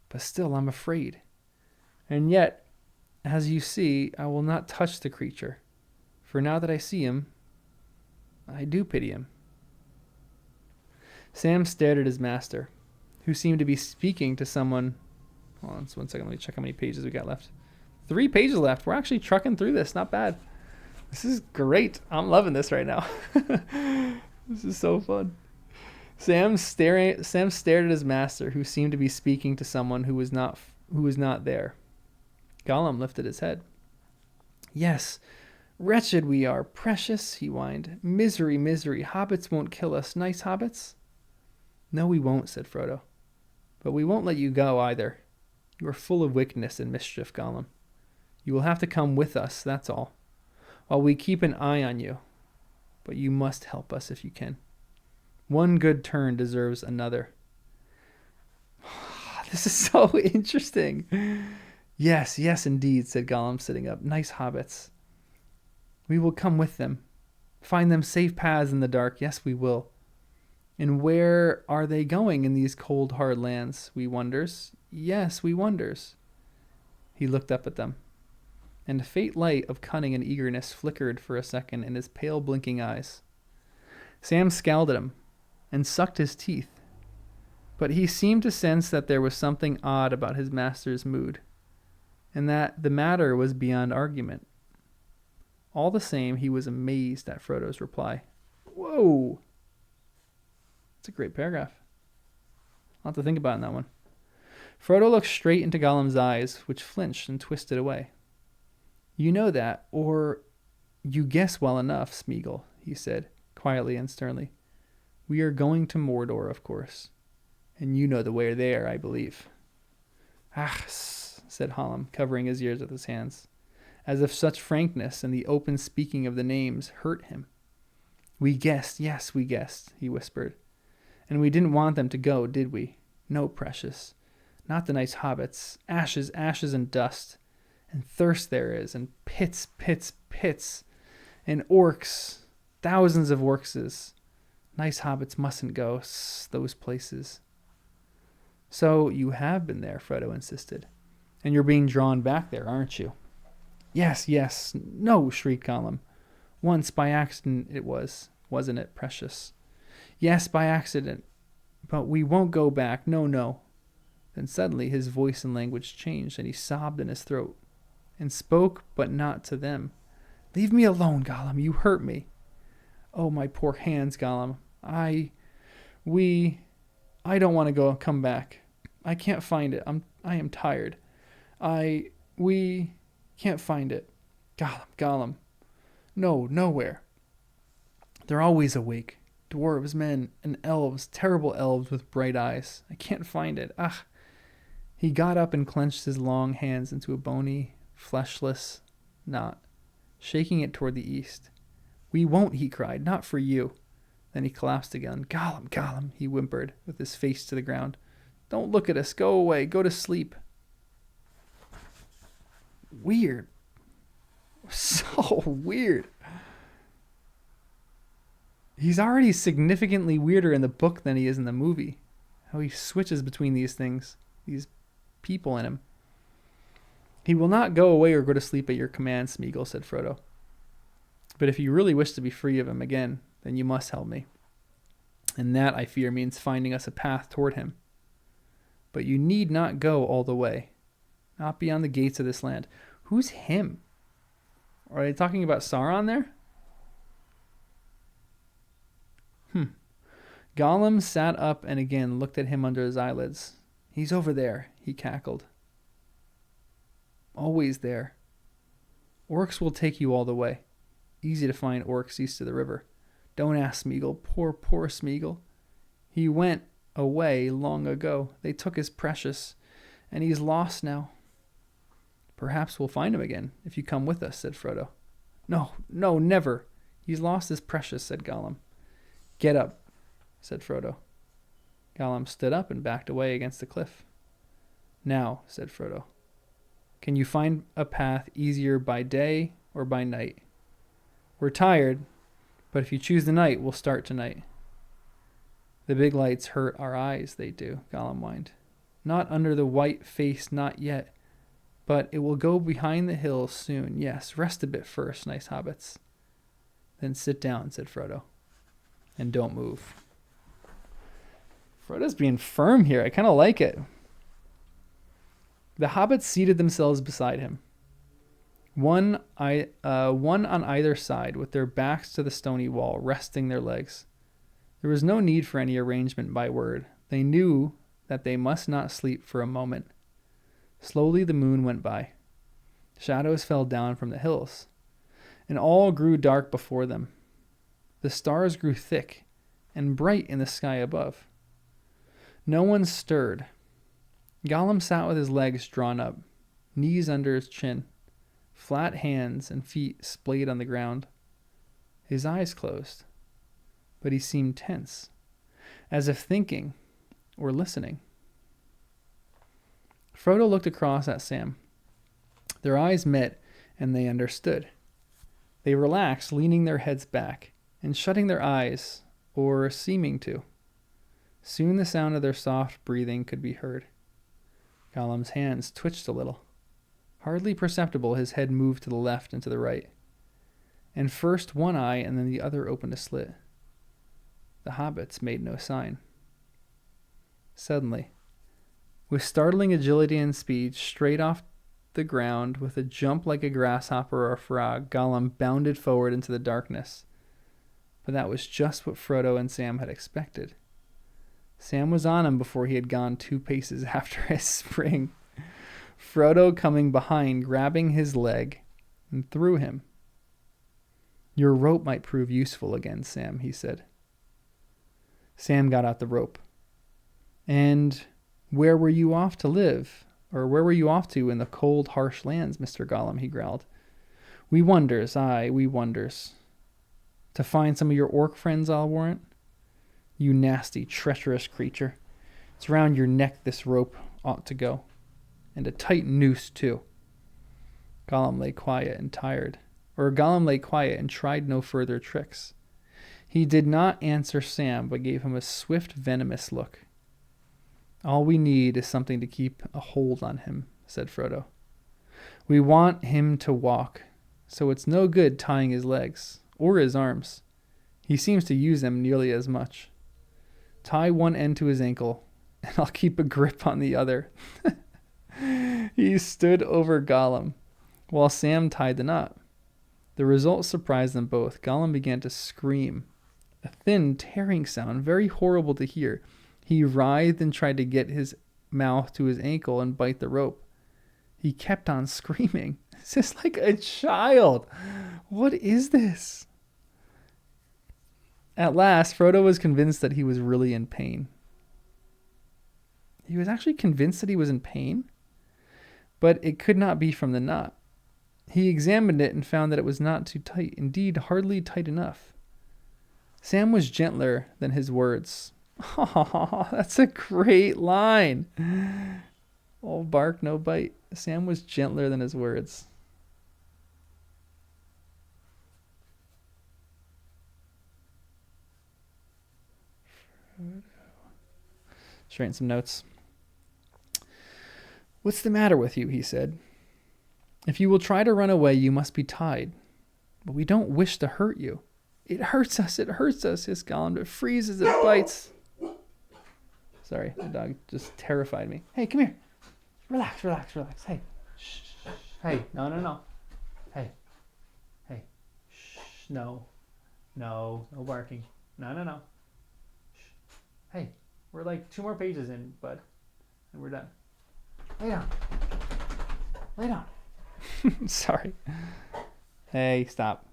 But still I'm afraid. And yet, as you see, I will not touch the creature, for now that I see him, I do pity him. Sam stared at his master, who seemed to be speaking to someone. Hold on, just 1 second. Let me check how many pages we got left. 3 pages left. We're actually trucking through this. Not bad. This is great. I'm loving this right now. This is so fun. Sam stared at his master, who seemed to be speaking to someone who was not there. Gollum lifted his head. Yes, wretched we are, precious, he whined. Misery, misery. Hobbits won't kill us. Nice hobbits? No, we won't, said Frodo. But we won't let you go either. You are full of wickedness and mischief, Gollum. You will have to come with us, that's all. while we keep an eye on you. But you must help us if you can. One good turn deserves another. This is so interesting. Yes, yes, indeed, said Gollum, sitting up. Nice hobbits. We will come with them. Find them safe paths in the dark. Yes, we will. And where are they going in these cold, hard lands? We wonders. Yes, we wonders. He looked up at them, and a faint light of cunning and eagerness flickered for a second in his pale, blinking eyes. Sam scowled at him and sucked his teeth, but he seemed to sense that there was something odd about his master's mood, and that the matter was beyond argument. All the same, he was amazed at Frodo's reply. Whoa! That's a great paragraph. I'll have to think about in that one. Frodo looked straight into Gollum's eyes, which flinched and twisted away. You know that, or you guess well enough, Smeagol, he said, quietly and sternly. We are going to Mordor, of course. And you know the way there, I believe. Ah, said Gollum, covering his ears with his hands, as if such frankness and the open speaking of the names hurt him. We guessed, yes, we guessed, he whispered. And we didn't want them to go, did we? No, precious. Not the nice hobbits. Ashes, ashes, and dust. And thirst there is, and pits, pits, pits. And orcs. Thousands of orcses. Nice hobbits mustn't go, those places. So you have been there, Frodo insisted. And you're being drawn back there, aren't you? Yes, yes. No, shrieked Gollum. Once, by accident it was, wasn't it, precious? Yes, by accident. But we won't go back. No, no. Then suddenly his voice and language changed, and he sobbed in his throat, and spoke, but not to them. Leave me alone, Gollum. You hurt me. Oh, my poor hands, Gollum. I don't want to come back. I can't find it. I am tired. We can't find it. Gollum. No, nowhere. They're always awake. Dwarves, men, and elves, terrible elves with bright eyes. I can't find it. Ah. He got up and clenched his long hands into a bony, fleshless knot, shaking it toward the east. We won't, he cried. Not for you. Then he collapsed again. Gollum, Gollum, he whimpered, with his face to the ground. Don't look at us. Go away. Go to sleep. Weird. So weird. He's already significantly weirder in the book than he is in the movie. How he switches between these things, these people in him. He will not go away or go to sleep at your command, Smeagol, said Frodo. But if you really wish to be free of him again, then you must help me. And that, I fear, means finding us a path toward him. But you need not go all the way, not beyond the gates of this land. Who's him? Are they talking about Sauron there? Gollum sat up and again looked at him under his eyelids. He's over there, he cackled. Always there. Orcs will take you all the way. Easy to find orcs east of the river. Don't ask Smeagol. Poor, poor Smeagol. He went away long ago. They took his precious, and he's lost now. Perhaps we'll find him again, if you come with us, said Frodo. No, never. He's lost his precious, said Gollum. Get up, said Frodo. Gollum stood up and backed away against the cliff. Now, said Frodo, can you find a path easier by day or by night? We're tired, but if you choose the night, we'll start tonight. The big lights hurt our eyes, they do, Gollum whined. Not under the white face, not yet, but it will go behind the hills soon. Yes, rest a bit first, nice hobbits. Then sit down, said Frodo, and don't move. Frodo's being firm here. I kind of like it. The hobbits seated themselves beside him, one on either side, with their backs to the stony wall, resting their legs. There was no need for any arrangement by word. They knew that they must not sleep for a moment. Slowly the moon went by. Shadows fell down from the hills, and all grew dark before them. The stars grew thick and bright in the sky above. No one stirred. Gollum sat with his legs drawn up, knees under his chin, flat hands and feet splayed on the ground. His eyes closed, but he seemed tense, as if thinking or listening. Frodo looked across at Sam. Their eyes met, and they understood. They relaxed, leaning their heads back and shutting their eyes, or seeming to. Soon the sound of their soft breathing could be heard. Gollum's hands twitched a little. Hardly perceptible, his head moved to the left and to the right. And first one eye and then the other opened a slit. The hobbits made no sign. Suddenly, with startling agility and speed, straight off the ground, with a jump like a grasshopper or a frog, Gollum bounded forward into the darkness. But that was just what Frodo and Sam had expected. Sam was on him before he had gone 2 paces after his spring. Frodo coming behind, grabbing his leg, and threw him. "Your rope might prove useful again, Sam," he said. Sam got out the rope. "And where were you off to live? Or where were you off to in the cold, harsh lands, Mr. Gollum?" he growled. "We wonders, aye, we wonders. To find some of your orc friends, I'll warrant. You nasty, treacherous creature. It's round your neck this rope ought to go. And a tight noose, too." Gollum lay quiet and tried no further tricks. He did not answer Sam, but gave him a swift, venomous look. "All we need is something to keep a hold on him," said Frodo. "We want him to walk, so it's no good tying his legs, or his arms. He seems to use them nearly as much. Tie one end to his ankle, and I'll keep a grip on the other." He stood over Gollum, while Sam tied the knot. The result surprised them both. Gollum began to scream, a thin, tearing sound, very horrible to hear. He writhed and tried to get his mouth to his ankle and bite the rope. He kept on screaming. It's just like a child. What is this? At last, Frodo was convinced that he was really in pain. He was actually convinced that he was in pain, but it could not be from the knot. He examined it and found that it was not too tight, indeed hardly tight enough. Sam was gentler than his words. Oh, that's a great line. All bark, no bite. Sam was gentler than his words. Just writing some notes. "What's the matter with you?" he said. "If you will try to run away, you must be tied. But we don't wish to hurt you." It hurts us, hissed Gollum. "It freezes, it bites." Sorry, the dog just terrified me. "Hey, come here. Relax. Hey. Shh. Hey, no. Hey. Shh. No barking. No. Shh. Hey, we're like 2 more pages in, bud, and we're done. Lay down. Sorry. Hey, stop.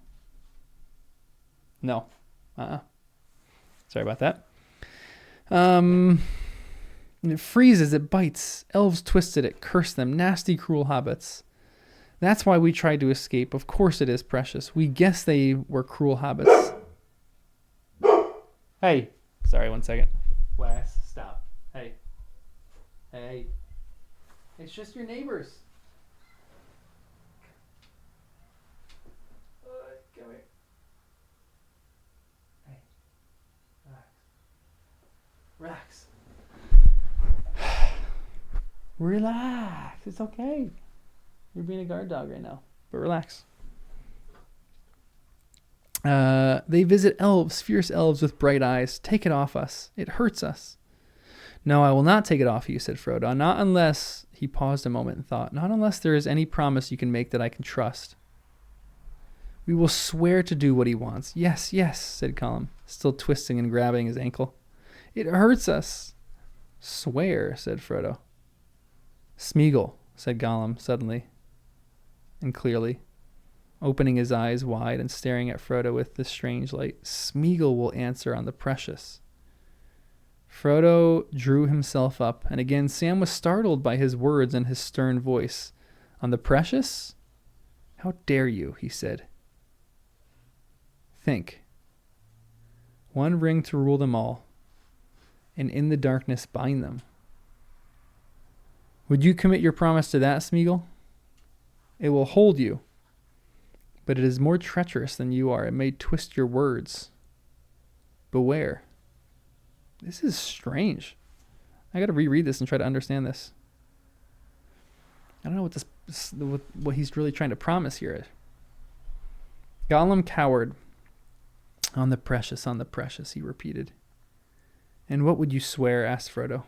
No. Sorry about that. It freezes, it bites. Elves twisted it, cursed them. Nasty, cruel hobbits. That's why we tried to escape. Of course it is, precious. We guess they were cruel hobbits. Hey. Sorry, 1 second. Wes, stop. Hey. It's just your neighbors. Come here. Hey. Relax. Relax. It's okay. You're being a guard dog right now, but relax. They visit elves, fierce elves with bright eyes. Take it off us. It hurts us. "No, I will not take it off you," said Frodo. "Not unless," he paused a moment and thought, "not unless there is any promise you can make that I can trust." "We will swear to do what he wants." Yes, said Gollum, still twisting and grabbing his ankle. "It hurts us." "Swear," said Frodo. "Smeagol," said Gollum suddenly and clearly, opening his eyes wide and staring at Frodo with this strange light. "Smeagol will answer on the precious." Frodo drew himself up, and again Sam was startled by his words and his stern voice. "On the precious? How dare you, he said. Think. One ring to rule them all, and in the darkness bind them. Would you commit your promise to that, Smeagol? It will hold you, but it is more treacherous than you are. It may twist your words. Beware. This is strange. I got to reread this and try to understand this. I don't know what he's really trying to promise here. Gollum cowered. On the precious, he repeated. And what would you swear? Asked Frodo.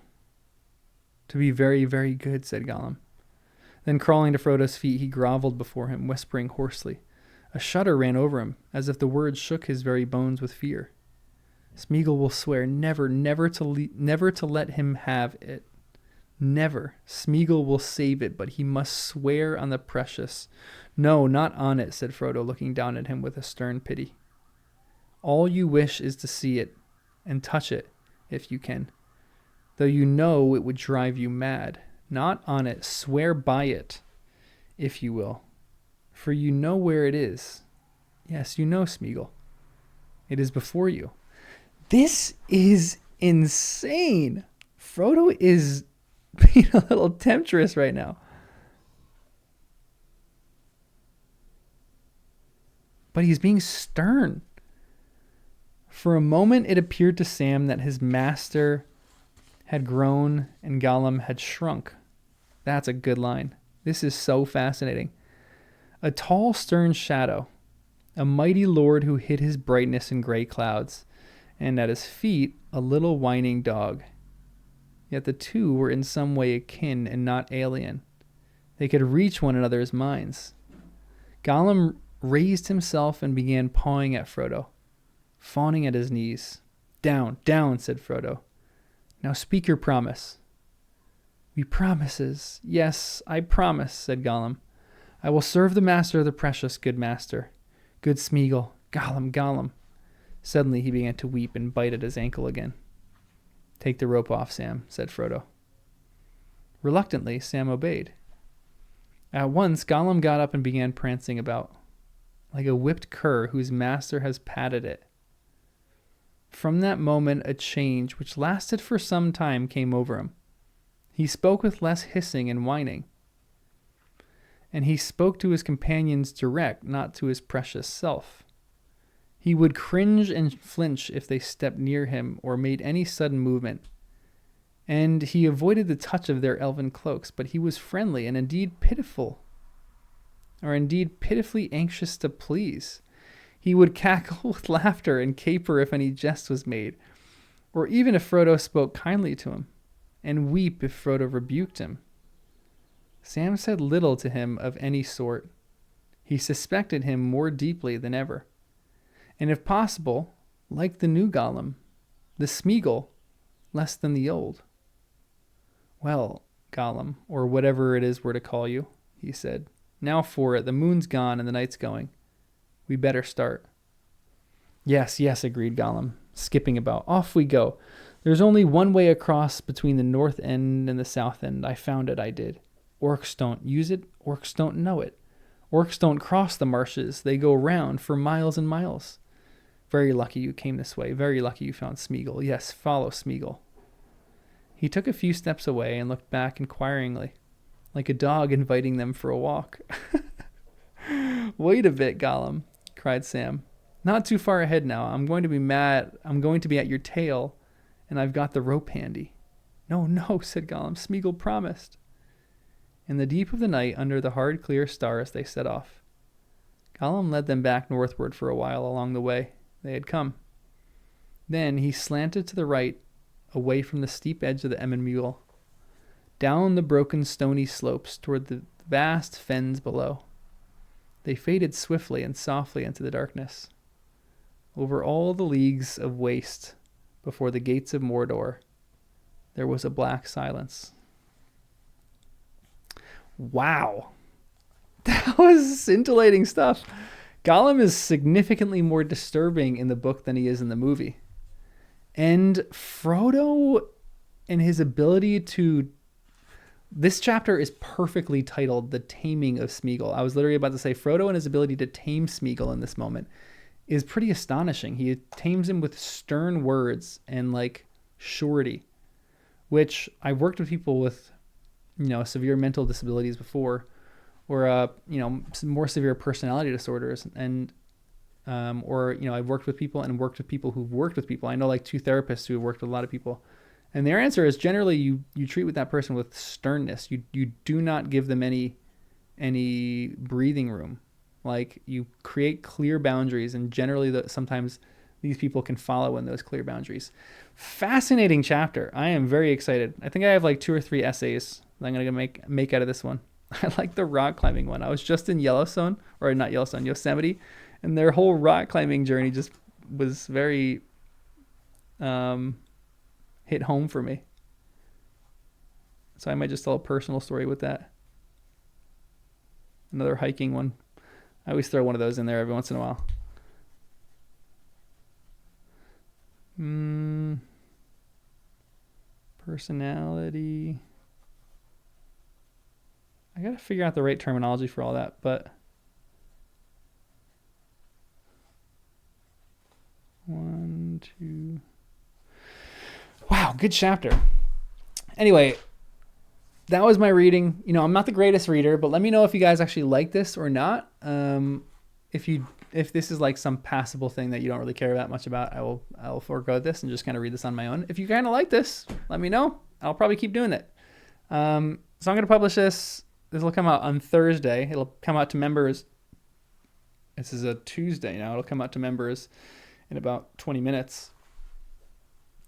To be very, very good, said Gollum. Then crawling to Frodo's feet, he groveled before him, whispering hoarsely. A shudder ran over him, as if the words shook his very bones with fear. Smeagol will swear never to let him have it. Never. Smeagol will save it, but he must swear on the precious. No, not on it, said Frodo, looking down at him with a stern pity. All you wish is to see it and touch it, if you can, though you know it would drive you mad. Not on it, swear by it, if you will, for you know where it is. Yes, you know, Smeagol. It is before you. This is insane. Frodo is being a little temptress right now. But he's being stern. For a moment, it appeared to Sam that his master had grown and Gollum had shrunk. That's a good line. This is so fascinating. A tall, stern shadow, a mighty lord who hid his brightness in gray clouds, and at his feet, a little whining dog. Yet the two were in some way akin and not alien. They could reach one another's minds. Gollum raised himself and began pawing at Frodo, fawning at his knees. Down, down, said Frodo. Now speak your promise. We promises. Yes, I promise, said Gollum. I will serve the master of the precious, good master. Good Smeagol. Gollum, Gollum. Suddenly he began to weep and bite at his ankle again. Take the rope off, Sam, said Frodo. Reluctantly, Sam obeyed. At once, Gollum got up and began prancing about, like a whipped cur whose master has patted it. From that moment, a change, which lasted for some time, came over him. He spoke with less hissing and whining. And he spoke to his companions direct, not to his precious self. He would cringe and flinch if they stepped near him or made any sudden movement. And he avoided the touch of their elven cloaks, but he was friendly and indeed pitifully anxious to please. He would cackle with laughter and caper if any jest was made, or even if Frodo spoke kindly to him, and weep if Frodo rebuked him. Sam said little to him of any sort. He suspected him more deeply than ever, and if possible, like the new Gollum, the Smeagol, less than the old. Well, Gollum, or whatever it is we're to call you, he said. Now for it. The moon's gone and the night's going. We better start. Yes, yes, agreed Gollum, skipping about. Off we go. There's only one way across between the north end and the south end. I found it, I did. Orcs don't use it. Orcs don't know it. Orcs don't cross the marshes. They go round for miles and miles. Very lucky you came this way. Very lucky you found Smeagol. Yes, follow Smeagol. He took a few steps away and looked back inquiringly, like a dog inviting them for a walk. Wait a bit, Gollum, cried Sam. Not too far ahead now. I'm going to be at your tail, and I've got the rope handy. No, no, said Gollum. Smeagol promised. In the deep of the night, under the hard, clear stars, they set off. Gollum led them back northward for a while along the way they had come. Then he slanted to the right, away from the steep edge of the Emyn down the broken stony slopes toward the vast fens below. They faded swiftly and softly into the darkness. Over all the leagues of waste before the gates of Mordor, there was a black silence. Wow. That was scintillating stuff. Gollum is significantly more disturbing in the book than he is in the movie. And Frodo and his ability to This chapter is perfectly titled The Taming of Smeagol. I was literally about to say Frodo and his ability to tame Smeagol in this moment is pretty astonishing. He tames him with stern words and like surety, which I've worked with people with, severe mental disabilities before, or some more severe personality disorders, and I've worked with people and worked with people who've worked with people. I know like 2 therapists who have worked with a lot of people, and their answer is generally you treat with that person with sternness. You do not give them any breathing room. Like, you create clear boundaries, and generally sometimes these people can follow in those clear boundaries. Fascinating chapter. I am very excited. I think I have like 2 or 3 essays that I'm gonna make out of this one. I like the rock climbing one. I was just in Yosemite, and their whole rock climbing journey just was very hit home for me. So I might just tell a personal story with that. Another hiking one. I always throw one of those in there every once in a while. Personality. I gotta figure out the right terminology for all that, but 1, 2. Wow, good chapter. Anyway, that was my reading. I'm not the greatest reader, but let me know if you guys actually like this or not. If this is like some passable thing that you don't really care that much about, I'll forego this and just kind of read this on my own. If you kind of like this, let me know. I'll probably keep doing it. So I'm going to publish this. This will come out on Thursday. It'll come out to members. This is a Tuesday now. It'll come out to members in about 20 minutes.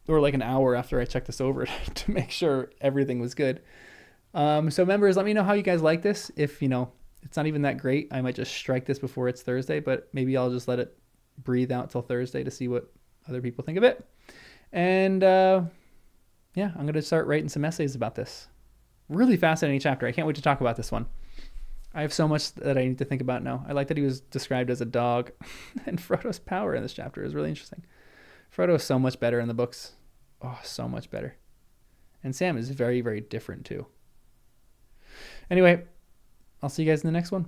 Or like an hour after I check this over to make sure everything was good. So members, let me know how you guys like this. If, it's not even that great, I might just strike this before it's Thursday, but maybe I'll just let it breathe out till Thursday to see what other people think of it. And I'm going to start writing some essays about this. Really fascinating chapter. I can't wait to talk about this one. I have so much that I need to think about now. I like that he was described as a dog, and Frodo's power in this chapter is really interesting. Frodo is so much better in the books. Oh, so much better. And Sam is very, very different too. Anyway, I'll see you guys in the next one.